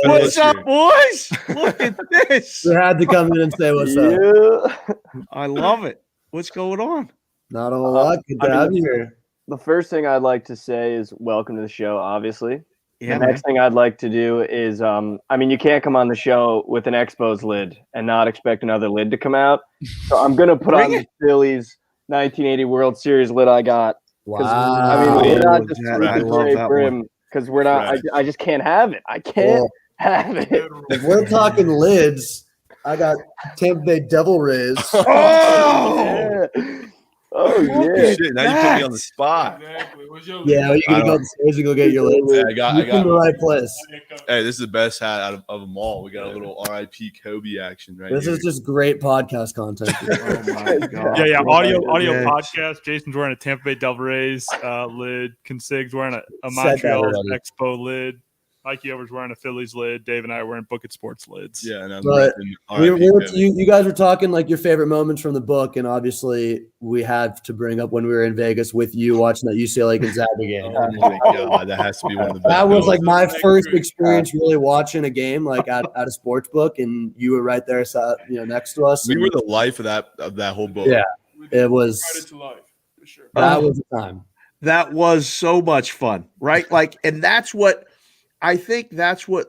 what's up, boys? Look at this. You had to come in and say what's up. I love it. What's going on? Not a lot. Good to have you here. The first thing I'd like to say is welcome to the show, obviously. Yeah, the next thing I'd like to do is, you can't come on the show with an Expos lid and not expect another lid to come out. So I'm going to put on the Phillies 1980 World Series lid I got. Wow. We're not just I love that one. Because we're not. I just can't have it. I can't have it. If we're talking lids, I got Tampa Bay Devil Rays. Oh, oh yeah! Shit, now you put me on the spot. Exactly. Yeah, you're gonna go upstairs and go get your lids. Yeah, I got in the right place. Hey, this is the best hat out of them all. We got a little RIP Kobe action right This here. is just great podcast content. Oh my God. Yeah. Audio Yes. podcast. Jason's wearing a Tampa Bay Devil Rays lid. Consig's wearing a Said that Montreal already. Expo lid. Mikey Over's wearing a Phillies lid. Dave and I are wearing Book It Sports lids. Yeah, and I'm But repping RIP Kobe. you guys were talking like your favorite moments from the book, and obviously we had to bring up when we were in Vegas with you watching that UCLA Gonzaga game. Oh my God, that has to be one of the best. That was like my That's first great. experience really watching a game like at a sports book, and you were right there, next to us. We and were the life of that whole book. Yeah. It was Credit to life, for sure. that was the time. That was so much fun, right? And that's what I think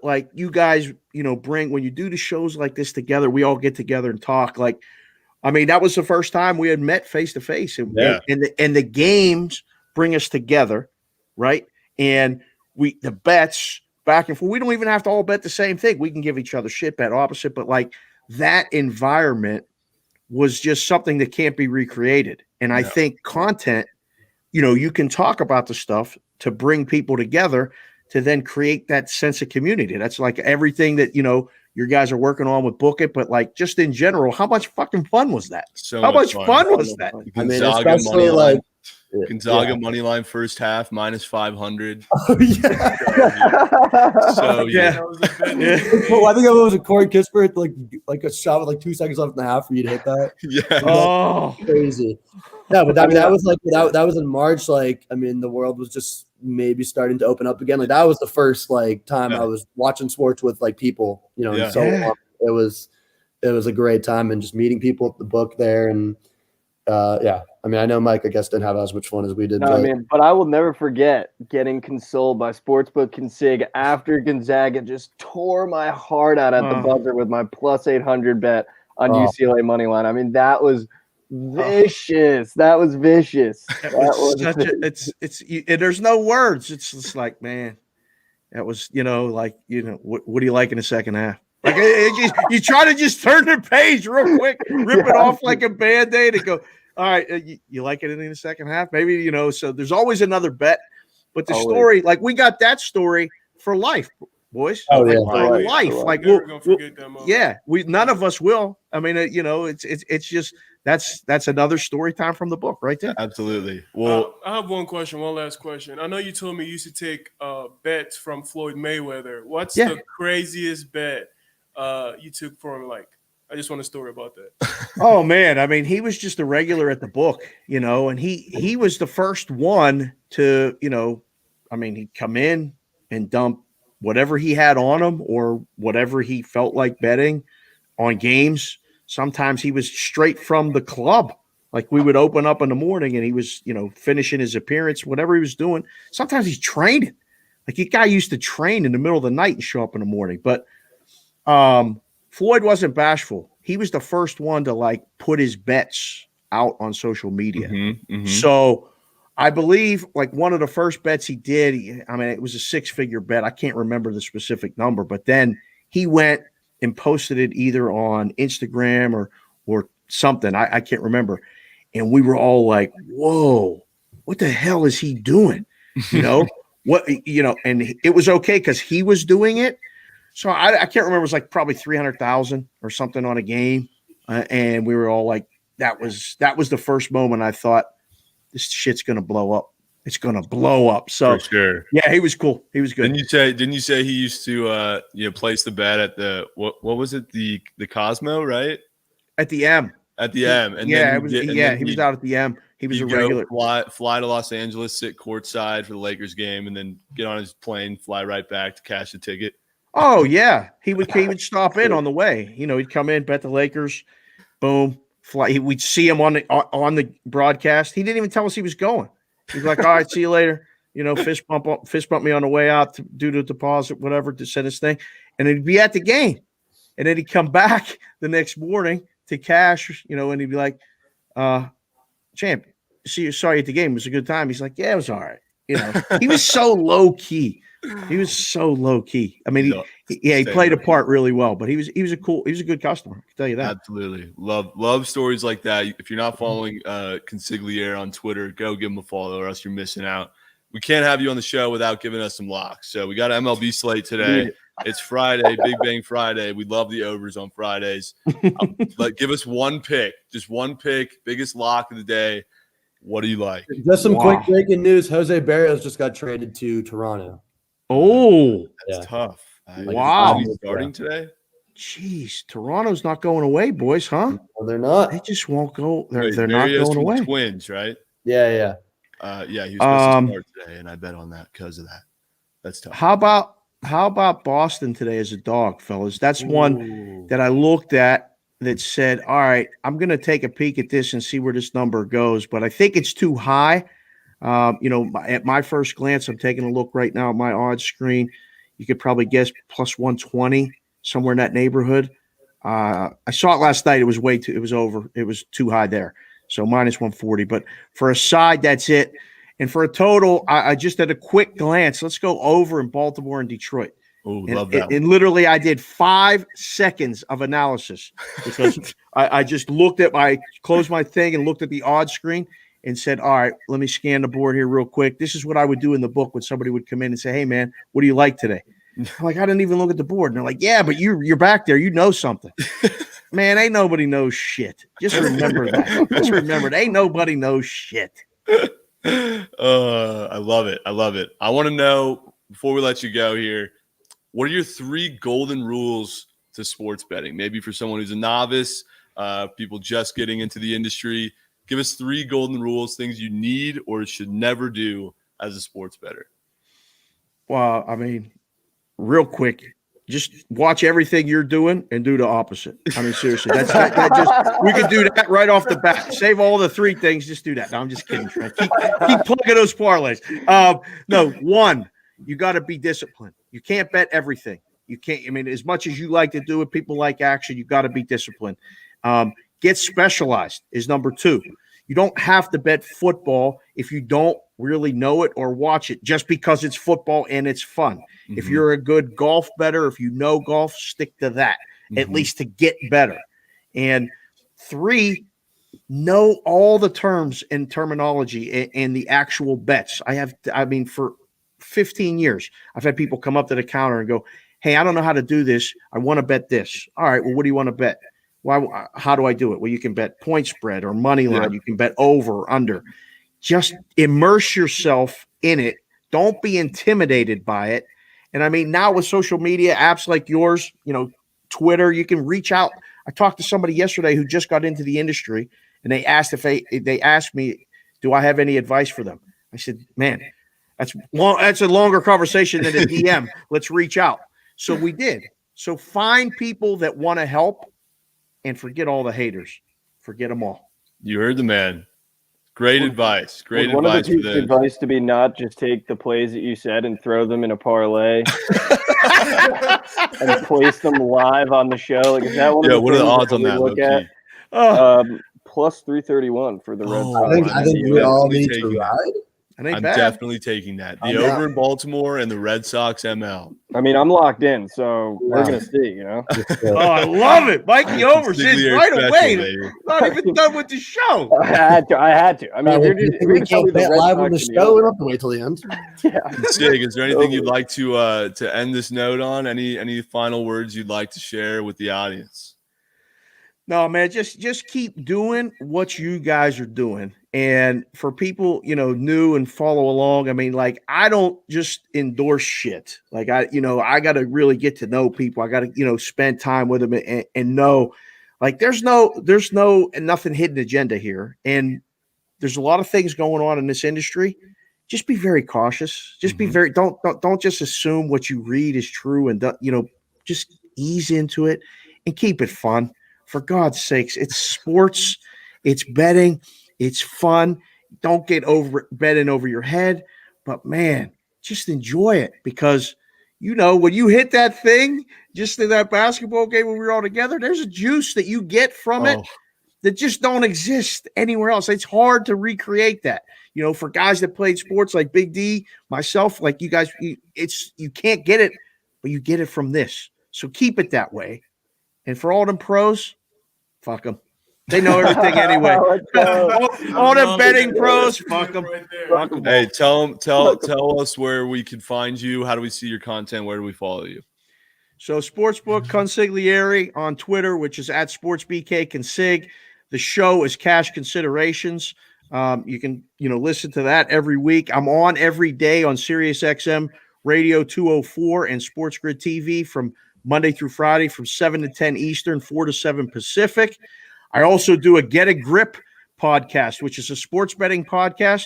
like you guys, bring when you do the shows like this together. We all get together and talk. That was the first time we had met face to face, and the games bring us together, right? And the bets back and forth. We don't even have to all bet the same thing. We can give each other shit, bet opposite, but that environment was just something that can't be recreated. And I think content, you can talk about the stuff to bring people together to then create that sense of community. That's like everything that, your guys are working on with Book It, but just in general, how much fucking fun was that? How much fun was that? Gonzaga especially money line. Gonzaga money line first half -500. Oh yeah. So yeah. That was a bad Well, I think it was a Corey Kispert, like a shot with 2 seconds left in the half for you to hit that. Yeah. Oh, Crazy. Yeah, but that was that was in March. The world was just maybe starting to open up again. That was the first time I was watching sports with people, and so on. It was a great time, and just meeting people at the book there, and I know Mike, I guess, didn't have as much fun as we did. But I will never forget getting consoled by Sportsbook Consigliere after Gonzaga just tore my heart out at the buzzer with my +800 bet on UCLA money line. That was vicious. That was vicious. There's no words. It's just like, man, that was, what do you like in the second half? You try to just turn the page real quick, rip it off like a Band-Aid and go, all right, you like it in the second half? Maybe, so there's always another bet. But the story, we got that story for life, boys. Oh, yeah. For life. Never gonna forget that moment. Yeah, none of us will. It's just that's another story time from the book right there. Absolutely. Well, I have one last question. I know you told me you used to take bets from Floyd Mayweather. What's the craziest bet you took from him? I just want a story about that. Oh man, he was just a regular at the book, and he was the first one to, he'd come in and dump whatever he had on him or whatever he felt like betting on games. Sometimes he was straight from the club. We would open up in the morning and he was, finishing his appearance, whatever he was doing. Sometimes he's training. The guy used to train in the middle of the night and show up in the morning. But Floyd wasn't bashful. He was the first one to put his bets out on social media. Mm-hmm. So I believe like one of the first bets he did, it was a 6-figure bet. I can't remember the specific number, but then he went and posted it either on Instagram or something. I can't remember. And we were all like, whoa, what the hell is he doing? And it was okay because he was doing it. So I can't remember. It was like probably 300,000 or something on a game. And we were all like, that was the first moment I thought, this shit's going to blow up. It's going to blow up. So for sure. Yeah, he was cool. He was good. Didn't you say he used to place the bet at the what was it? The Cosmo, right? At the M. At the M. And he was out at the M. He was a regular. Fly to Los Angeles, sit courtside for the Lakers game, and then get on his plane, fly right back to cash the ticket. Oh yeah. He would stop in on the way. He'd come in, bet the Lakers, boom. Fly. We'd see him on the broadcast. He didn't even tell us he was going. He's like, all right, see you later. Fist bump me on the way out to do the deposit, whatever, to send his thing. And he'd be at the game. And then he'd come back the next morning to cash, and he'd be like, champ, saw you at the game. It was a good time. He's like, yeah, it was all right. He was so low key. He was so low key. I mean, he played a part really well, but he was a good customer. I can tell you that. Absolutely. Love stories like that. If you're not following Consigliere on Twitter, go give him a follow or else you're missing out. We can't have you on the show without giving us some locks. So we got an MLB slate today. It's Friday, Big Bang Friday. We love the overs on Fridays. Give us one pick, just one pick, biggest lock of the day. What do you like? Just some quick breaking news. Jose Barrios just got traded to Toronto. Oh, that's tough. Wow. Is he starting today? Jeez, Toronto's not going away, boys, huh? No, they're not. They just won't go. They're not going away. Twins, right? Yeah. He was supposed to start today, and I bet on that because of that. That's tough. How about Boston today as a dog, fellas? That's one that I looked at that said, all right, I'm going to take a peek at this and see where this number goes, but I think it's too high. At my first glance, I'm taking a look right now at my odds screen. You could probably guess plus 120, somewhere in that neighborhood. I saw it last night. It was over. It was too high there. So minus 140. But for a side, that's it. And for a total, I just had a quick glance. Let's go over in Baltimore and Detroit. Oh, love that. And literally, I did 5 seconds of analysis because I just closed my thing and looked at the odds screen and said, all right, let me scan the board here real quick. This is what I would do in the book when somebody would come in and say, hey, man, what do you like today? I'm like, I didn't even look at the board. And they're like, yeah, but you're back there. You know something. Man, ain't nobody knows shit. Just remember that. Just remember it. Ain't nobody knows shit. I love it. I want to know, before we let you go here, what are your 3 golden rules to sports betting? Maybe for someone who's a novice, people just getting into the industry. Give us 3 golden rules, things you need or should never do as a sports bettor. Well, I mean, real quick, just watch everything you're doing and do the opposite. I mean, seriously, we could do that right off the bat. Save all the 3 things, just do that. No, I'm just kidding, Trent. Keep plugging those parlays. No, 1, you got to be disciplined. You can't bet everything. You can't. I mean, as much as you like to do it, people like action. You got to be disciplined. Get specialized is number 2. You don't have to bet football if you don't really know it or watch it just because it's football and it's fun. Mm-hmm. If you're a good golf bettor, if you know golf, stick to that, at least to get better. And 3, know all the terms and terminology and the actual bets. For 15 years, I've had people come up to the counter and go, hey, I don't know how to do this. I want to bet this. All right, well, what do you want to bet? Well, how do I do it? Well, you can bet point spread or money line. You can bet over or under. Just immerse yourself in it. Don't be intimidated by it. And I mean, now with social media apps like yours, Twitter, you can reach out. I talked to somebody yesterday who just got into the industry, and they asked they asked me, do I have any advice for them? I said, man, that's a longer conversation than a DM. Let's reach out. So we did. So find people that want to help. And forget all the haters. Forget them all. You heard the man. Great advice. Great one advice. One of the advice to be not just take the plays that you said and throw them in a parlay and place them live on the show. Like, is that one? What are the odds on that? Look at plus 331 for the Red Oh, Sox. I think we all need to taking that. ride. It ain't I'm bad. definitely taking that. The over in Baltimore and the Red Sox ML. I mean, I'm locked in, so we're Wow. gonna see. You know, Oh, I love it. Mikey over since Consigliere right special, away. baby. Not even done with the show. I had to. I mean, if you're we gonna tell me can't the bet Red live Sox on the in show. We over, don't have to wait till the end. yeah. Sig, is there anything you'd Over. like to end this note on? Any final words you'd like to share with the audience? No, man, just keep doing what you guys are doing. And for people, new and follow along, I mean, like, I don't just endorse shit. Like, I got to really get to know people. I got to, spend time with them and know, like, there's nothing hidden agenda here. And there's a lot of things going on in this industry. Just be very cautious. Just be very, don't just assume what you read is true and, just ease into it and keep it fun. For God's sakes, it's sports, it's betting, it's fun. Don't get betting over your head, but man, just enjoy it because when you hit that thing, just in that basketball game when we were all together, there's a juice that you get from it that just don't exist anywhere else. It's hard to recreate that. For guys that played sports like Big D, myself, like you guys, you can't get it, but you get it from this. So keep it that way. And for all them pros, fuck them. They know everything anyway. all them betting pros, fuck them. Hey, tell us where we can find you. How do we see your content? Where do we follow you? So Sportsbook Consigliere on Twitter, which is at SportsBKConsig. The show is Cash Considerations. You can listen to that every week. I'm on every day on SiriusXM Radio 204 and Sports Grid TV from Monday through Friday from 7 to 10 Eastern, 4 to 7 Pacific. I also do a Get a Grip podcast, which is a sports betting podcast,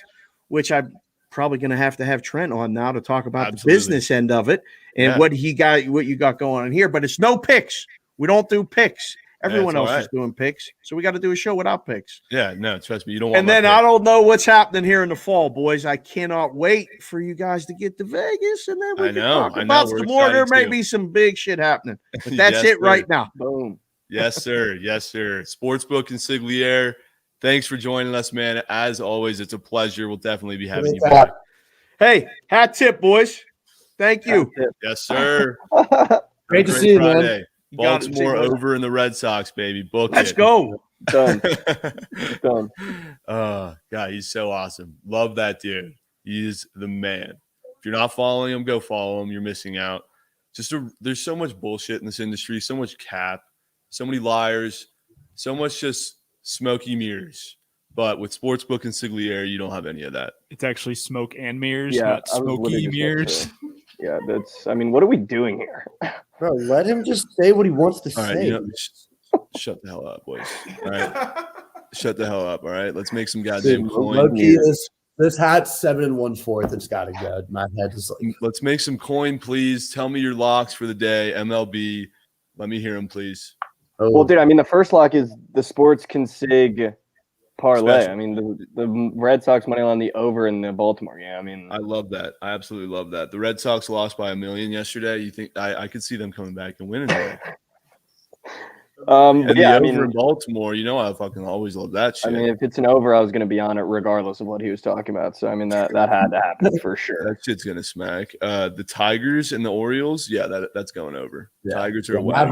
which I'm probably going to have Trent on now to talk about the business end of it and what you got going on here. But it's no picks. We don't do picks. Everyone else is doing picks, so we got to do a show without picks. Yeah, no, trust me, you don't want. And then I don't know what's happening here in the fall, boys. I cannot wait for you guys to get to Vegas, and then we can talk about some more. There may be some big shit happening, but that's it right now. Boom. Yes, sir. Yes, sir. Sportsbook Consigliere. Thanks for joining us, man. As always, it's a pleasure. We'll definitely be having you back. Hey, hat tip, boys. Thank you. Yes, sir. Great to see you, man. Baltimore over in the Red Sox, baby. Book Let's it. go. Done. Done. God, he's so awesome. Love that dude. He's the man. If you're not following him, go follow him. You're missing out. There's so much bullshit in this industry, so much cap, so many liars, so much just smoky mirrors. But with Sportsbook Consigliere, you don't have any of that. It's actually smoke and mirrors, Yeah, not smoky mirrors. Yeah, what are we doing here? Bro, let him just say what he wants to All say. right, shut the hell up, boys. All right, shut the hell up. All right, let's make some goddamn coin. Low-key, this hat's 7 1/4. It's got to go. My head is like. Let's make some coin, please. Tell me your locks for the day. MLB. Let me hear them, please. Oh. Well, dude, I mean, the first lock is the Sports Consig parlay. Special. I mean, the Red Sox money on the over in the Baltimore. Yeah, I mean, I love that. I absolutely love that. The Red Sox lost by 1 million yesterday. You think I could see them coming back and winning today? but yeah, I mean, over in Baltimore, I fucking always love that shit. I mean, if it's an over, I was going to be on it regardless of what he was talking about. So I mean, that had to happen for sure. That shit's gonna smack. The Tigers and the Orioles, yeah, that's going over. Yeah. Tigers are away. Matt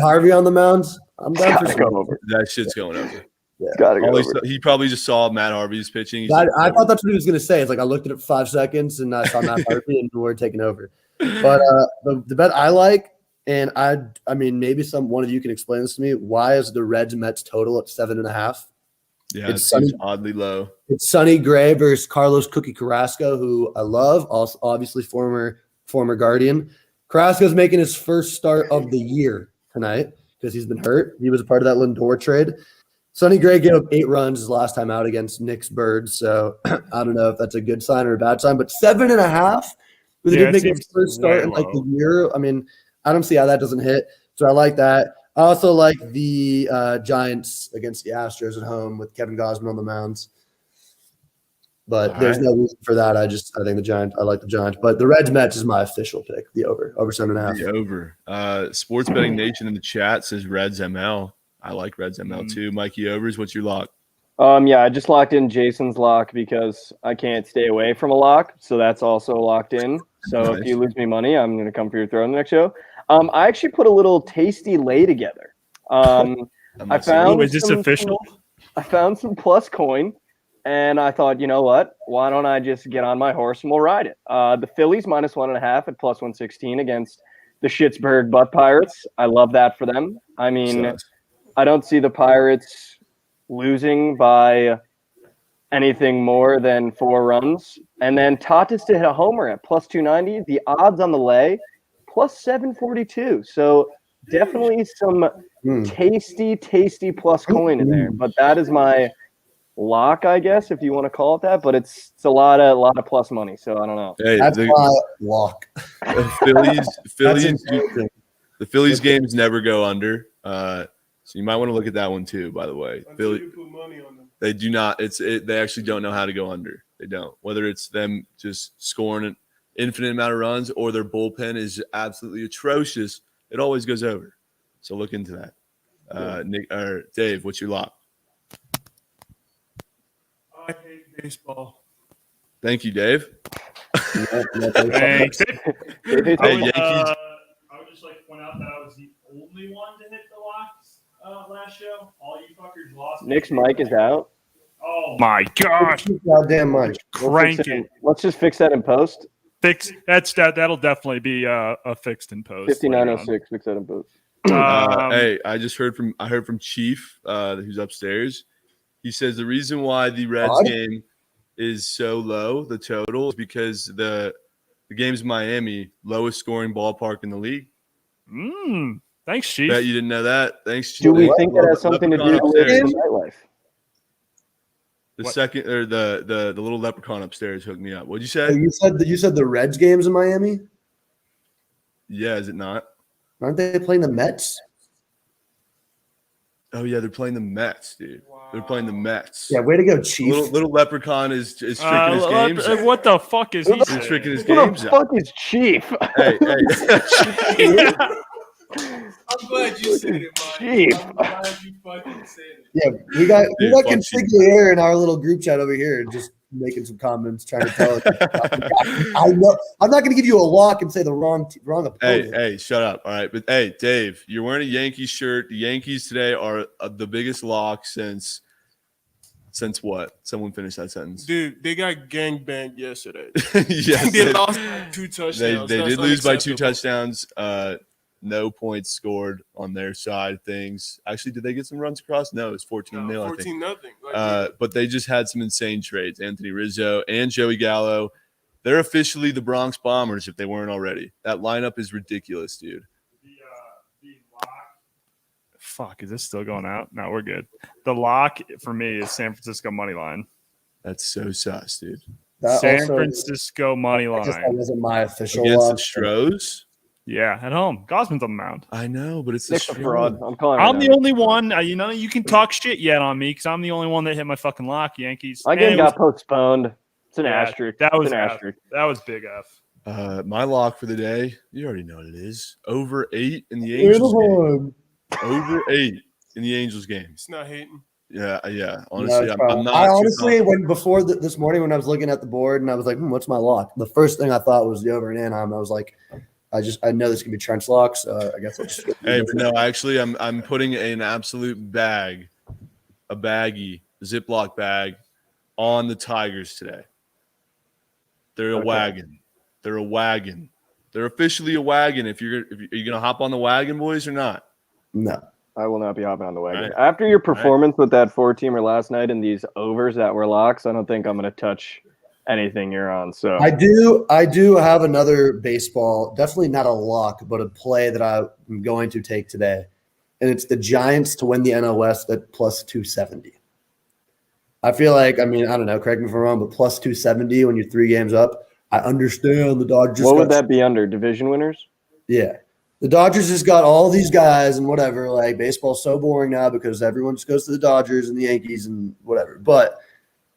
Harvey on the mounds. I'm done for Go over. That shit's going over. Yeah. Gotta go over. He probably just saw Matt Harvey's pitching. I thought that's what he was going to say. It's like I looked at it for 5 seconds and I saw Matt Harvey and we're taking over. But the bet I like, and I mean, maybe one of you can explain this to me. Why is the Reds Mets total at 7.5? Yeah, it's oddly low. It's Sonny Gray versus Carlos Cookie Carrasco, who I love. Also, obviously former Guardian. Carrasco's making his first start of the year tonight because he's been hurt. He was a part of that Lindor trade. Sonny Gray gave up 8 runs his last time out against Nick's Birds, so I don't know if that's a good sign or a bad sign. But 7.5, with a dude making his first start in like the year. I mean, I don't see how that doesn't hit. So I like that. I also like the Giants against the Astros at home with Kevin Gausman on the mounds. But there's no reason for that. I think the Giants. I like the Giants. But the Reds Mets is my official pick. The over 7.5. The over. Sports Betting Nation in the chat says Reds ML. I like Reds ML too. Mikey Overs, what's your lock? Yeah, I just locked in Jason's lock because I can't stay away from a lock, so that's also locked in. So if you lose me money, I'm going to come for your throw in the next show. I actually put a little tasty lay together. I found is this official? I found some plus coin, and I thought, you know what? Why don't I just get on my horse and we'll ride it? The Phillies -1.5 at +116 against the Schittsburg Butt Pirates. I love that for them. I mean, I don't see the Pirates losing by anything more than 4 runs. And then Tatis to hit a homer at +290. The odds on the lay +742. So definitely some tasty plus coin in there. But that is my lock, I guess, if you want to call it that. But it's a lot of plus money. So I don't know. Hey, That's my lock. The Phillies games never go under. So you might want to look at that one too. By the way, Until you put money on them. they do not. They actually don't know how to go under. They don't. Whether it's them just scoring an infinite amount of runs or their bullpen is absolutely atrocious, it always goes over. So look into that. Nick or Dave, what's your lock? I hate baseball. Thank you, Dave. Thanks. Hey, Yankees. I would just like to point out that I was the only one to hit the locks last show. All you fuckers lost. Nick's mic is out. Oh my gosh! Goddamn much. Crank it. Let's just fix that in post. That'll definitely be a fixed in post. 5906. Fix that in post. Hey, I heard from Chief, who's upstairs. He says the reason why the Reds game is so low, the total, is because the game's in Miami, lowest scoring ballpark in the league. Thanks, Chief. Bet you didn't know that. Thanks, Chief. Do we think that has something to do with the nightlife? The second or the little leprechaun upstairs hooked me up. What'd you say? You said the Reds game's in Miami? Yeah, is it not? Aren't they playing the Mets? Oh yeah, they're playing the Mets, dude. Wow. They're playing the Mets. Yeah, way to go, Chief. Little leprechaun is tricking his games. What the fuck is he saying? Tricking his games. Who the fuck is Chief? Hey. I'm glad you said it, Mike. Chief. I'm glad you fucking said it. Yeah, we got Consigliere in our little group chat over here, just making some comments, trying to tell us. I know I'm not going to give you a lock and say the wrong opponent. Hey, shut up. All right, but hey, Dave, you're wearing a Yankees shirt. The Yankees today are the biggest lock since what? Someone finish that sentence. Dude, they got gangbanged yesterday. Yes, they lost by 2 touchdowns. They did lose by 2 touchdowns. No points scored on their side of things. Actually, did they get some runs across? No, it was 14-0. 14-0. But they just had some insane trades. Anthony Rizzo and Joey Gallo. They're officially the Bronx Bombers if they weren't already. That lineup is ridiculous, dude. The lock. Fuck, is this still going out? No, we're good. The lock for me is San Francisco money line. That's so sus, dude. San Francisco money line. That wasn't my official against lock. the Stros. Yeah, at home. Gosman's on the mound. I know, but it's Nick's a fraud. I'm the only one. You can talk shit yet on me because I'm the only one that hit my fucking lock. Yankees. My game got postponed. It's an asterisk. That was an asterisk. That was big F. My lock for the day, you already know what it is. Over 8 in the Angels game. Over 8 in the Angels game. It's not hating. Yeah. Honestly, I'm not. I honestly, before this morning when I was looking at the board and I was like, what's my lock? The first thing I thought was the over in Anaheim. I was like, I know this can be Trent's lock, so I guess I'll just. Hey, but no, actually, I'm putting an absolute bag, a baggie, Ziploc bag, on the Tigers today. They're a wagon. They're a wagon. They're officially a wagon. Are you gonna hop on the wagon, boys, or not? No. I will not be hopping on the wagon. Right. After your performance with that 4-teamer last night and these overs that were locks, I don't think I'm going to touch anything you're on. So I do have another baseball, definitely not a lock, but a play that I'm going to take today. And it's the Giants to win the NL West at +270. I feel like, I don't know, correct me if I'm wrong, but +270 when you're 3 games up. I understand the Dodgers. What would that be under? Division winners? Yeah. The Dodgers just got all these guys and whatever. Like, baseball's so boring now because everyone just goes to the Dodgers and the Yankees and whatever. But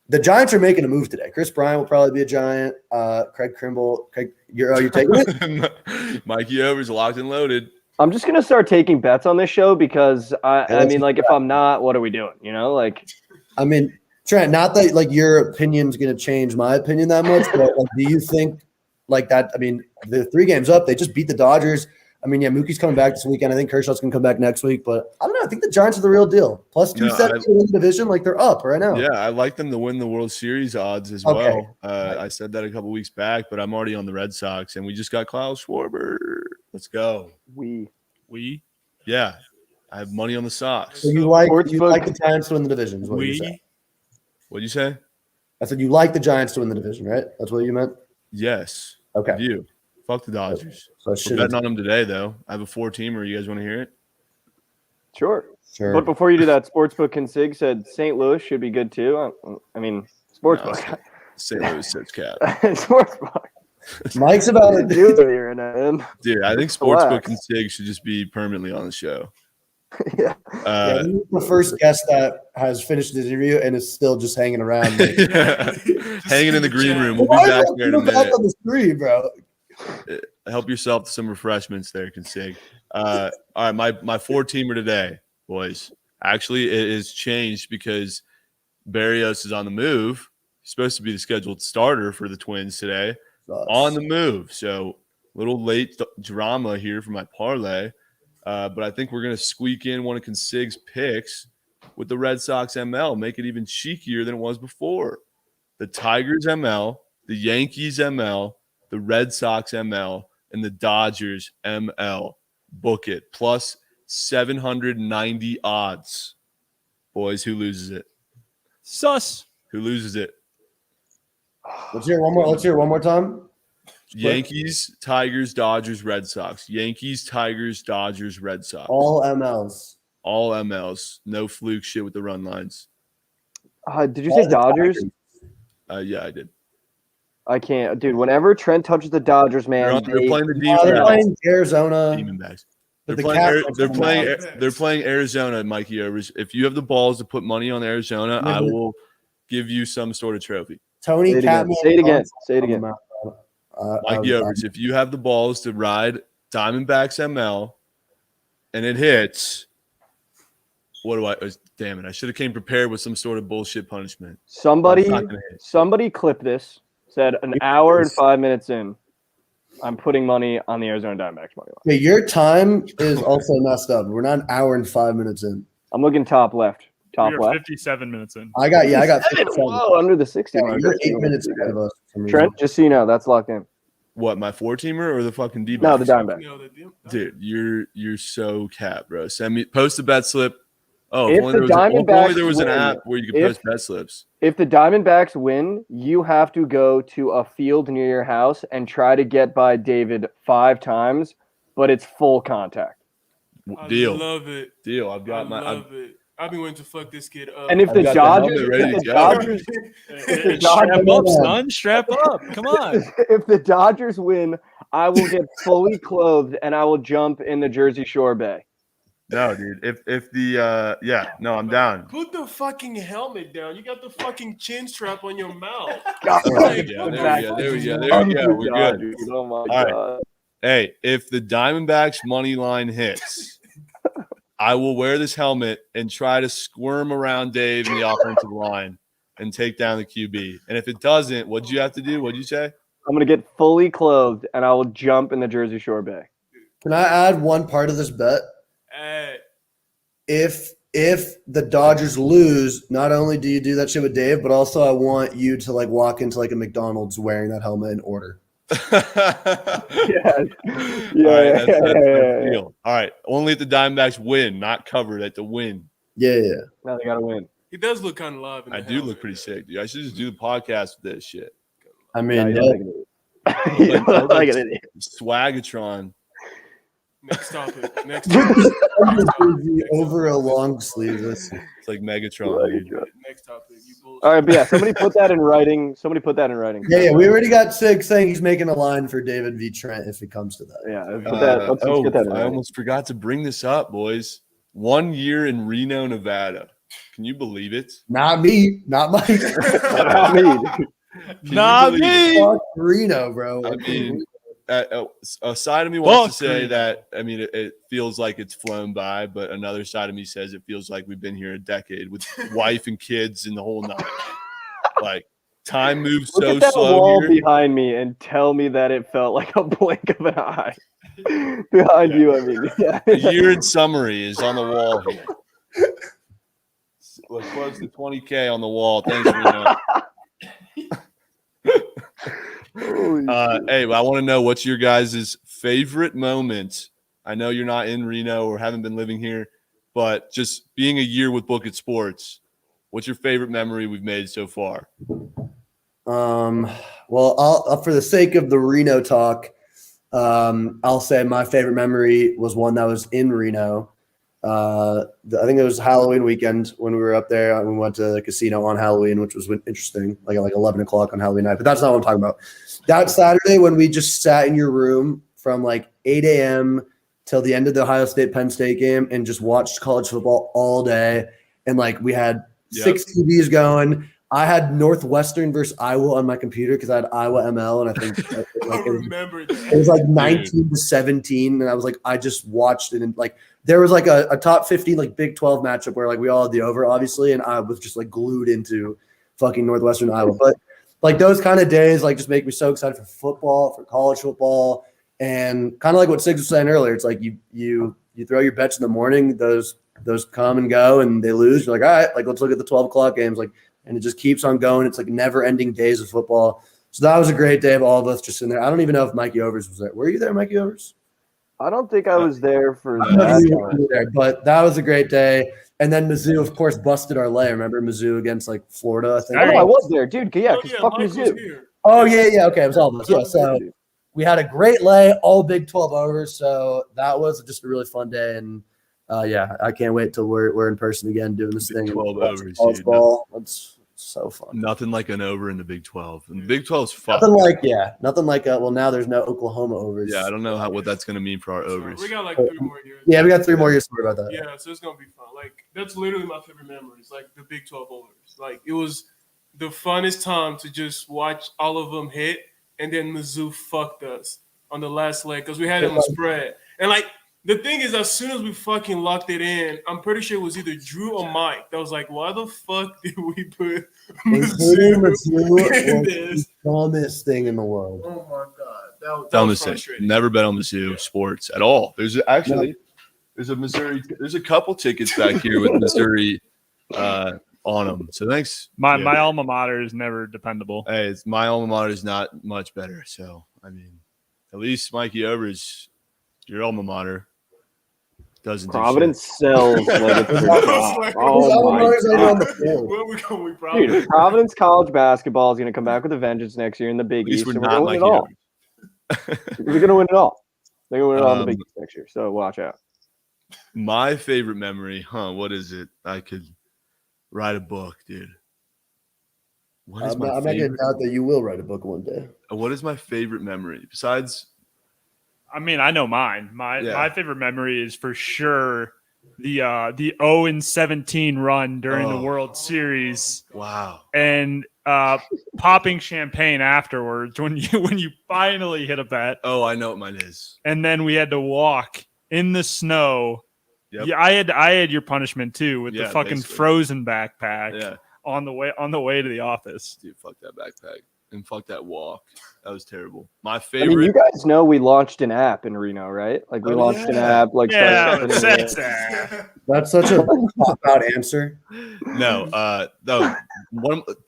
the Giants are making a move today. Chris Bryant will probably be a Giant. Craig Kimbrell. You're taking it? Mikey Over's locked and loaded. I'm just going to start taking bets on this show because, if I'm not, what are we doing? I mean, Trent, not that like your opinion's going to change my opinion that much, but like, do you think like that? I mean, the 3 games up, they just beat the Dodgers. I mean, yeah, Mookie's coming back this weekend. I think Kershaw's going to come back next week, but I don't know. I think the Giants are the real deal. Plus 270 to win the division, like they're up right now. Yeah, I like them to win the World Series odds as well. I said that a couple weeks back, but I'm already on the Red Sox, and we just got Kyle Schwarber. Let's go. We? Yeah, I have money on the Sox. So you like the Giants to win the division? Is what you said. What'd you say? I said you like the Giants to win the division, right? That's what you meant? Yes. Okay. I do. Fuck the Dodgers. So We're betting on them today, though. I have a 4-teamer. You guys want to hear it? Sure. But before you do that, Sportsbook Consigliere said St. Louis should be good too. I mean, Sportsbook. No, St. Louis sits cap. Sportsbook. Mike's about to do it here, dude. I think Sportsbook Consigliere should just be permanently on the show. Yeah. The first guest that has finished his interview and is still just hanging around. Like, hanging in the green room. We'll be back there in a minute. On the screen, bro. Help yourself to some refreshments there, Consig. All right, my 4-teamer today, boys. Actually, it is changed because Barrios is on the move. He's supposed to be the scheduled starter for the Twins today. On the move. So a little late drama here for my parlay. But I think we're going to squeak in one of Consig's picks with the Red Sox ML, make it even cheekier than it was before. The Tigers ML, the Yankees ML, the Red Sox ML, and the Dodgers ML. Book it. Plus 790 odds. Boys, who loses it? Sus. Who loses it? Let's hear one more time. Yankees, Tigers, Dodgers, Red Sox. Yankees, Tigers, Dodgers, Red Sox. All MLs. All MLs. No fluke shit with the run lines. Did you say Dodgers? Yeah, I did. I can't, dude. Whenever Trent touches the Dodgers, man, they're playing the Demon they're playing Arizona. Demonbacks. They're They're playing Arizona, Mikey Overs. If you have the balls to put money on Arizona, I will give you some sort of trophy. Tony Catman. Say it again. Say it again. Mikey Overs, if you have the balls to ride Diamondbacks ML and it hits, what do I? Damn it! I should have came prepared with some sort of bullshit punishment. Somebody clip this. Said an hour and 5 minutes in, I'm putting money on the Arizona Diamondbacks money line. Yeah, your time is also messed up. We're not an hour and 5 minutes in. I'm looking top left. Top You're left. 57 minutes in. I got 57. Whoa, under the 60 mark. You're 8 minutes ahead of us. Trent, just so you know, that's locked in. What, my 4-teamer or the fucking D-backs? No, the Diamondbacks. Dude, you're so cap, bro. Post a bet slip. Oh, if if only there was an app where you could post bet slips. If the Diamondbacks win, you have to go to a field near your house and try to get by David 5 times, but it's full contact. Deal. I love it. Deal. I've got I love it. I've been waiting to fuck this kid up. And if the Dodgers, strap up, son, strap up. Come on. If the Dodgers win, I will get fully clothed and I will jump in the Jersey Shore Bay. No, dude. If the I'm down. Put the fucking helmet down. You got the fucking chin strap on your mouth. There we go. We're good. Dude. Oh my God. God. Hey, if the Diamondbacks money line hits, I will wear this helmet and try to squirm around Dave in the offensive line and take down the QB. And if it doesn't, what'd you have to do? What'd you say? I'm gonna get fully clothed and I will jump in the Jersey Shore Bay. Can I add one part of this bet? If the Dodgers lose, not only do you do that shit with Dave, but also I want you to like walk into like a McDonald's wearing that helmet and order. Yeah. All right. Only if the Diamondbacks win, not covered at the win. Yeah. Now they gotta win. He does look kind of live. I do look pretty sick, dude. I should just do the podcast with this shit. I mean, Swagatron. Next topic. Over a long sleeve. It's like Megatron. Next topic. All right, but yeah, somebody put that in writing. Yeah. We already got Sig saying he's making a line for David v. Trent if it comes to that. Yeah. Let's get that in I almost forgot to bring this up, boys. 1 year in Reno, Nevada. Can you believe it? Not me. Not Mike. Not me. Not me. Fuck Reno, bro. I mean, a side of me wants to say that, I mean, it feels like it's flown by, but another side of me says it feels like we've been here a decade with wife and kids and the whole nine. Like, time moves so Look at that slow wall here. behind me and tell me that it felt like a blink of an eye. Behind you, I mean. Yeah. A year in summary is on the wall here. We're close to 20K on the wall. Thanks, Reno. Hey, I want to know what's your guys' favorite moment. I know you're not in Reno or haven't been living here, but just being a year with Book It Sports, what's your favorite memory we've made so far? Well, I'll for the sake of the Reno talk, I'll say my favorite memory was one that was in Reno. I think it was Halloween weekend when we were up there. We went to the casino on Halloween, which was interesting, like 11 o'clock on Halloween night. But that's not what I'm talking about. That Saturday when we just sat in your room from like 8 a.m. till the end of the Ohio State-Penn State game and just watched college football all day. And like we had 6 TVs going. I had Northwestern versus Iowa on my computer because I had Iowa ML, and I think I remember that. it was like 19-17, and I was like, I just watched it, and like there was like a top 15 like Big 12 matchup where like we all had the over, obviously, and I was just like glued into fucking Northwestern Iowa. But like those kind of days like just make me so excited for football, for college football, and kind of like what Siggs was saying earlier. It's like you throw your bets in the morning, those come and go, and they lose. You're like, all right, like let's look at the 12 o'clock games, like. And it just keeps on going. It's like never-ending days of football. So that was a great day of all of us just in there. I don't even know if Mikey Overs was there. Were you there, Mikey Overs? I don't think I was there for I know you were there, but that was a great day. And then Mizzou, of course, busted our lay. Remember Mizzou against like Florida? I think. I was there, dude. Yeah, because fuck Mike was Mizzou. here. Oh yeah. Okay, it was all of us. Yeah, so we had a great lay, all Big 12 overs. So that was just a really fun day. And yeah, I can't wait till we're in person again doing this thing. 12 overs, college ball. That's so fun. Nothing like an over in the Big 12. And the Big 12 is fun. Nothing like well, now there's no Oklahoma overs. Yeah, I don't know what that's going to mean for our overs. We got like 3 more years. Yeah, we got 3 more years to worry about that. Yeah, so it's gonna be fun. Like that's literally my favorite memories. Like the Big 12 overs. Like it was the funnest time to just watch all of them hit, and then Mizzou fucked us on the last leg because we had it on the spread. And like the thing is, as soon as we fucking locked it in, I'm pretty sure it was either Drew or Mike that was like, "Why the fuck did we put Mizzou in this?" Dumbest thing in the world. Oh my god, that was frustrating. Never bet on Mizzou sports at all. There's a Missouri. There's a couple tickets back here with Missouri on them. So thanks. My alma mater is never dependable. Hey, my alma mater is not much better. So I mean, at least Mikey Overs, your alma mater. Doesn't Providence sells like it's oh my God. Dude, Providence college basketball is going to come back with a vengeance next year in the Big East. We're going to win it all. We're going to win it all. They're going to win it all in the Big East next year. So watch out. My favorite memory, what is it? I could write a book, dude. What is I'm not going to doubt that you will write a book one day. What is my favorite memory besides? I mean, I know mine. My favorite memory is for sure the 0-17 run during the World Series. Wow. And popping champagne afterwards when you finally hit a bet. Oh, I know what mine is. And then we had to walk in the snow. Yep. Yeah, I had your punishment too with the fucking frozen backpack on the way to the office. Dude, fuck that backpack. And fuck that walk. That was terrible. My favorite. I mean, you guys know we launched an app in Reno, right? Like we launched an app. Like that's such a pop-out answer. No, I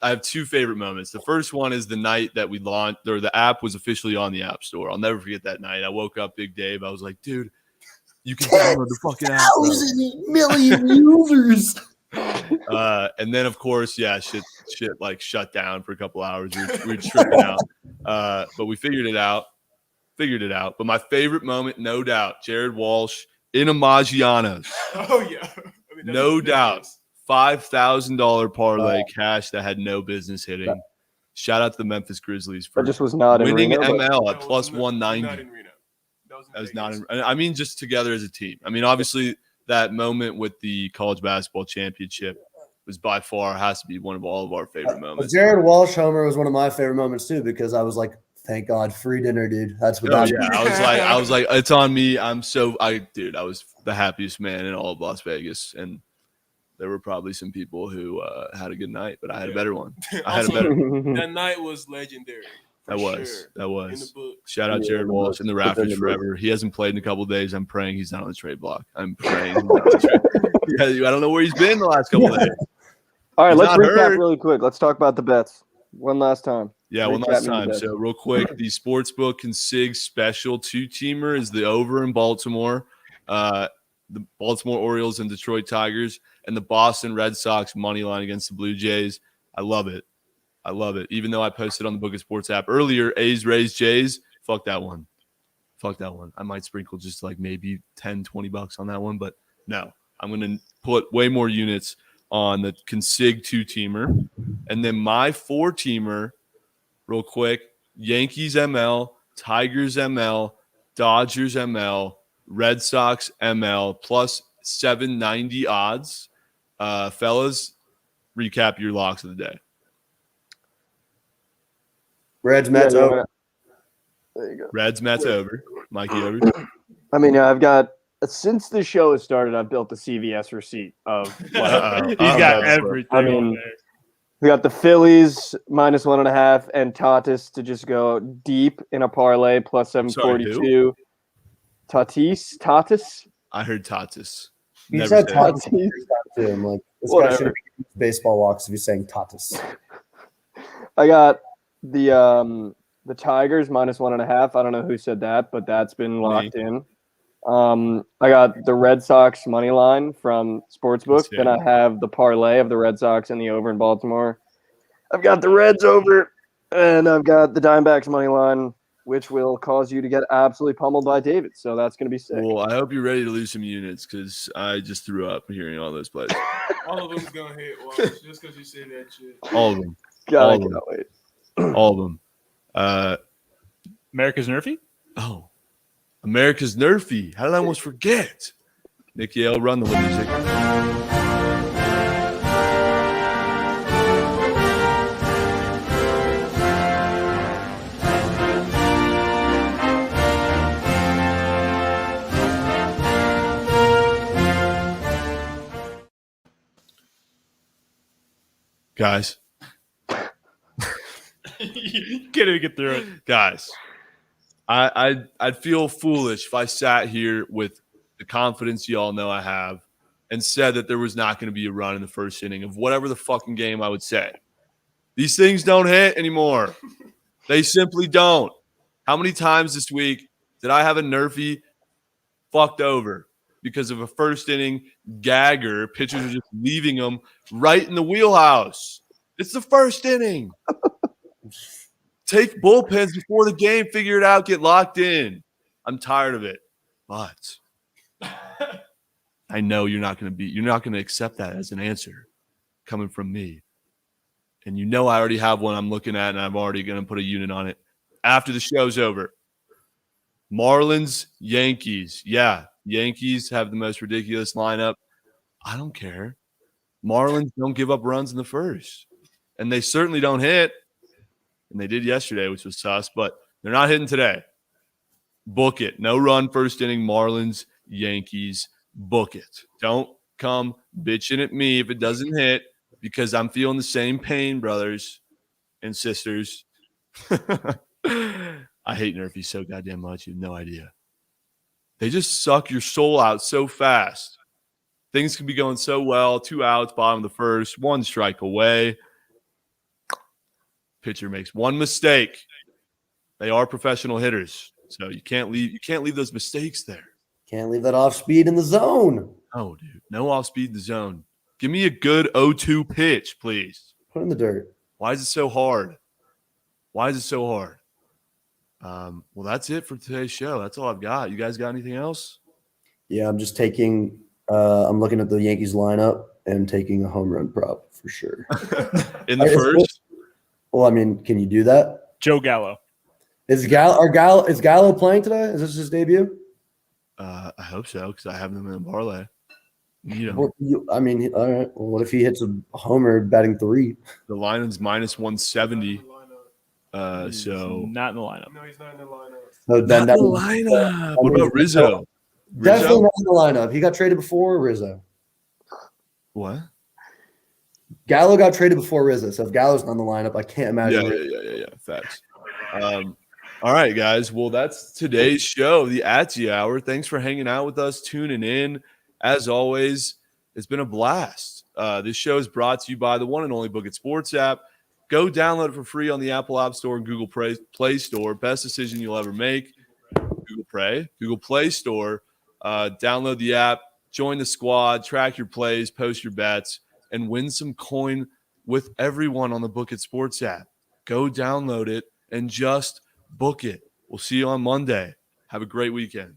have 2 favorite moments. The first one is the night that we launched, or the app was officially on the App Store. I'll never forget that night. I woke up, Big Dave. I was like, dude, you can download the fucking app. 1,000 million users. And then of course, shit like shut down for a couple hours. We were tripping out. But we figured it out. But my favorite moment, no doubt, Jared Walsh in a Maggiano's. Oh yeah. I mean, no doubt. $5,000 parlay cash that had no business hitting. Shout out to the Memphis Grizzlies for just was not winning in Reno, ML at plus 190. Not in Reno. That was not in, I mean, just together as a team. I mean, obviously that moment with the college basketball championship was by far has to be one of all of our favorite moments. Jared Walsh homer was one of my favorite moments too, because I was like Thank God, free dinner, dude. That's what Oh, that yeah. I was like, it's on me. I was the happiest man in all of Las Vegas, and there were probably some people who had a good night, but I had a better one. That night was legendary. That was. In the book. Shout out Jared Walsh in the Raptors forever. He hasn't played in a couple of days. I'm praying he's not on the trade block. I'm praying. I don't know where he's been the last couple of days. All right, let's recap hurt. really quick. Let's talk about the bets one last time. Yeah, one last time. So real quick, the Sportsbook Consigliere special 2-teamer is the over in Baltimore, the Baltimore Orioles and Detroit Tigers, and the Boston Red Sox money line against the Blue Jays. I love it. Even though I posted on the Book of Sports app earlier, A's, Rays, Jays, fuck that one. I might sprinkle just like maybe $10-$20 on that one, but no, I'm going to put way more units on the Consig 2-teamer. And then my 4-teamer, real quick, Yankees ML, Tigers ML, Dodgers ML, Red Sox ML, plus 790 odds. Fellas, recap your locks of the day. Reds, Mets over. There you go. Reds, Mets over. Mikey over. I mean, I've got since the show has started, I've built a CVS receipt of. He's got everything. I mean, we got the Phillies -1.5 and Tatis to just go deep in a parlay plus 742. Tatis. I heard Tatis. He Never said said Tatis. I'm like, this guy should be baseball walks if he's saying Tatis. I got the Tigers -1.5. I don't know who said that, but that's been locked in. I got the Red Sox money line from Sportsbook. Then I have the parlay of the Red Sox and the over in Baltimore. I've got the Reds over, and I've got the Diamondbacks money line, which will cause you to get absolutely pummeled by David. So that's going to be sick. Well, I hope you're ready to lose some units because I just threw up hearing all those plays. All of them's going to hit, watch, just because you said that shit. All of them. God, I cannot wait. All of them. America's Nerfy? Oh. America's Nerfy. How did I almost forget? Nick Yale, run the music. Guys. You can't even get through it. Guys. I'd feel foolish if I sat here with the confidence you all know I have and said that there was not going to be a run in the first inning of whatever the fucking game I would say. These things don't hit anymore. They simply don't. How many times this week did I have a Nerfy fucked over because of a first inning gagger? Pitchers are just leaving them right in the wheelhouse. It's the first inning. Take bullpens before the game, figure it out, get locked in. I'm tired of it. But I know you're not going to accept that as an answer coming from me. And you know I already have one I'm looking at, and I'm already going to put a unit on it after the show's over. Marlins, Yankees. Yeah, Yankees have the most ridiculous lineup. I don't care. Marlins don't give up runs in the first. And they certainly don't hit. And they did yesterday, which was sus, but they're not hitting today. Book it. No run first inning, Marlins, Yankees. Book it. Don't come bitching at me if it doesn't hit because I'm feeling the same pain, brothers and sisters. I hate Nerfy so goddamn much. You have no idea. They just suck your soul out so fast. Things can be going so well. 2 outs, bottom of the first, 1 strike away. Pitcher makes one mistake. They are professional hitters, so you can't leave those mistakes there. Can't leave that off speed in the zone. Oh, dude, no off speed in the zone. Give me a good 0-2 pitch, please. Put in the dirt. Why is it so hard? Well, that's it for today's show. That's all I've got. You guys got anything else? Yeah, I'm just taking. I'm looking at the Yankees lineup and taking a home run prop for sure. In the first. Well, I mean, can you do that? Joe Gallo. Is Gallo playing today? Is this his debut? I hope so because I have them in a parlay. You know, Well, I mean, all right. Well, what if he hits a homer batting 3? the line is -170. So not in the lineup. No, he's not in the lineup. So then not in the lineup. What about Rizzo? Definitely not in the lineup. He got traded before Rizzo. What? Gallo got traded before Rizzo. So if Gallo's not in the lineup, I can't imagine. Yeah. Facts. All right, guys. Well, that's today's show, the Attyah Hour. Thanks for hanging out with us, tuning in. As always, it's been a blast. This show is brought to you by the one and only Book It Sports app. Go download it for free on the Apple App Store and Google Play Store. Best decision you'll ever make. Google Play Store. Download the app, join the squad, track your plays, post your bets, and win some coin with everyone on the Book It Sports app. Go download it and just book it. We'll see you on Monday. Have a great weekend.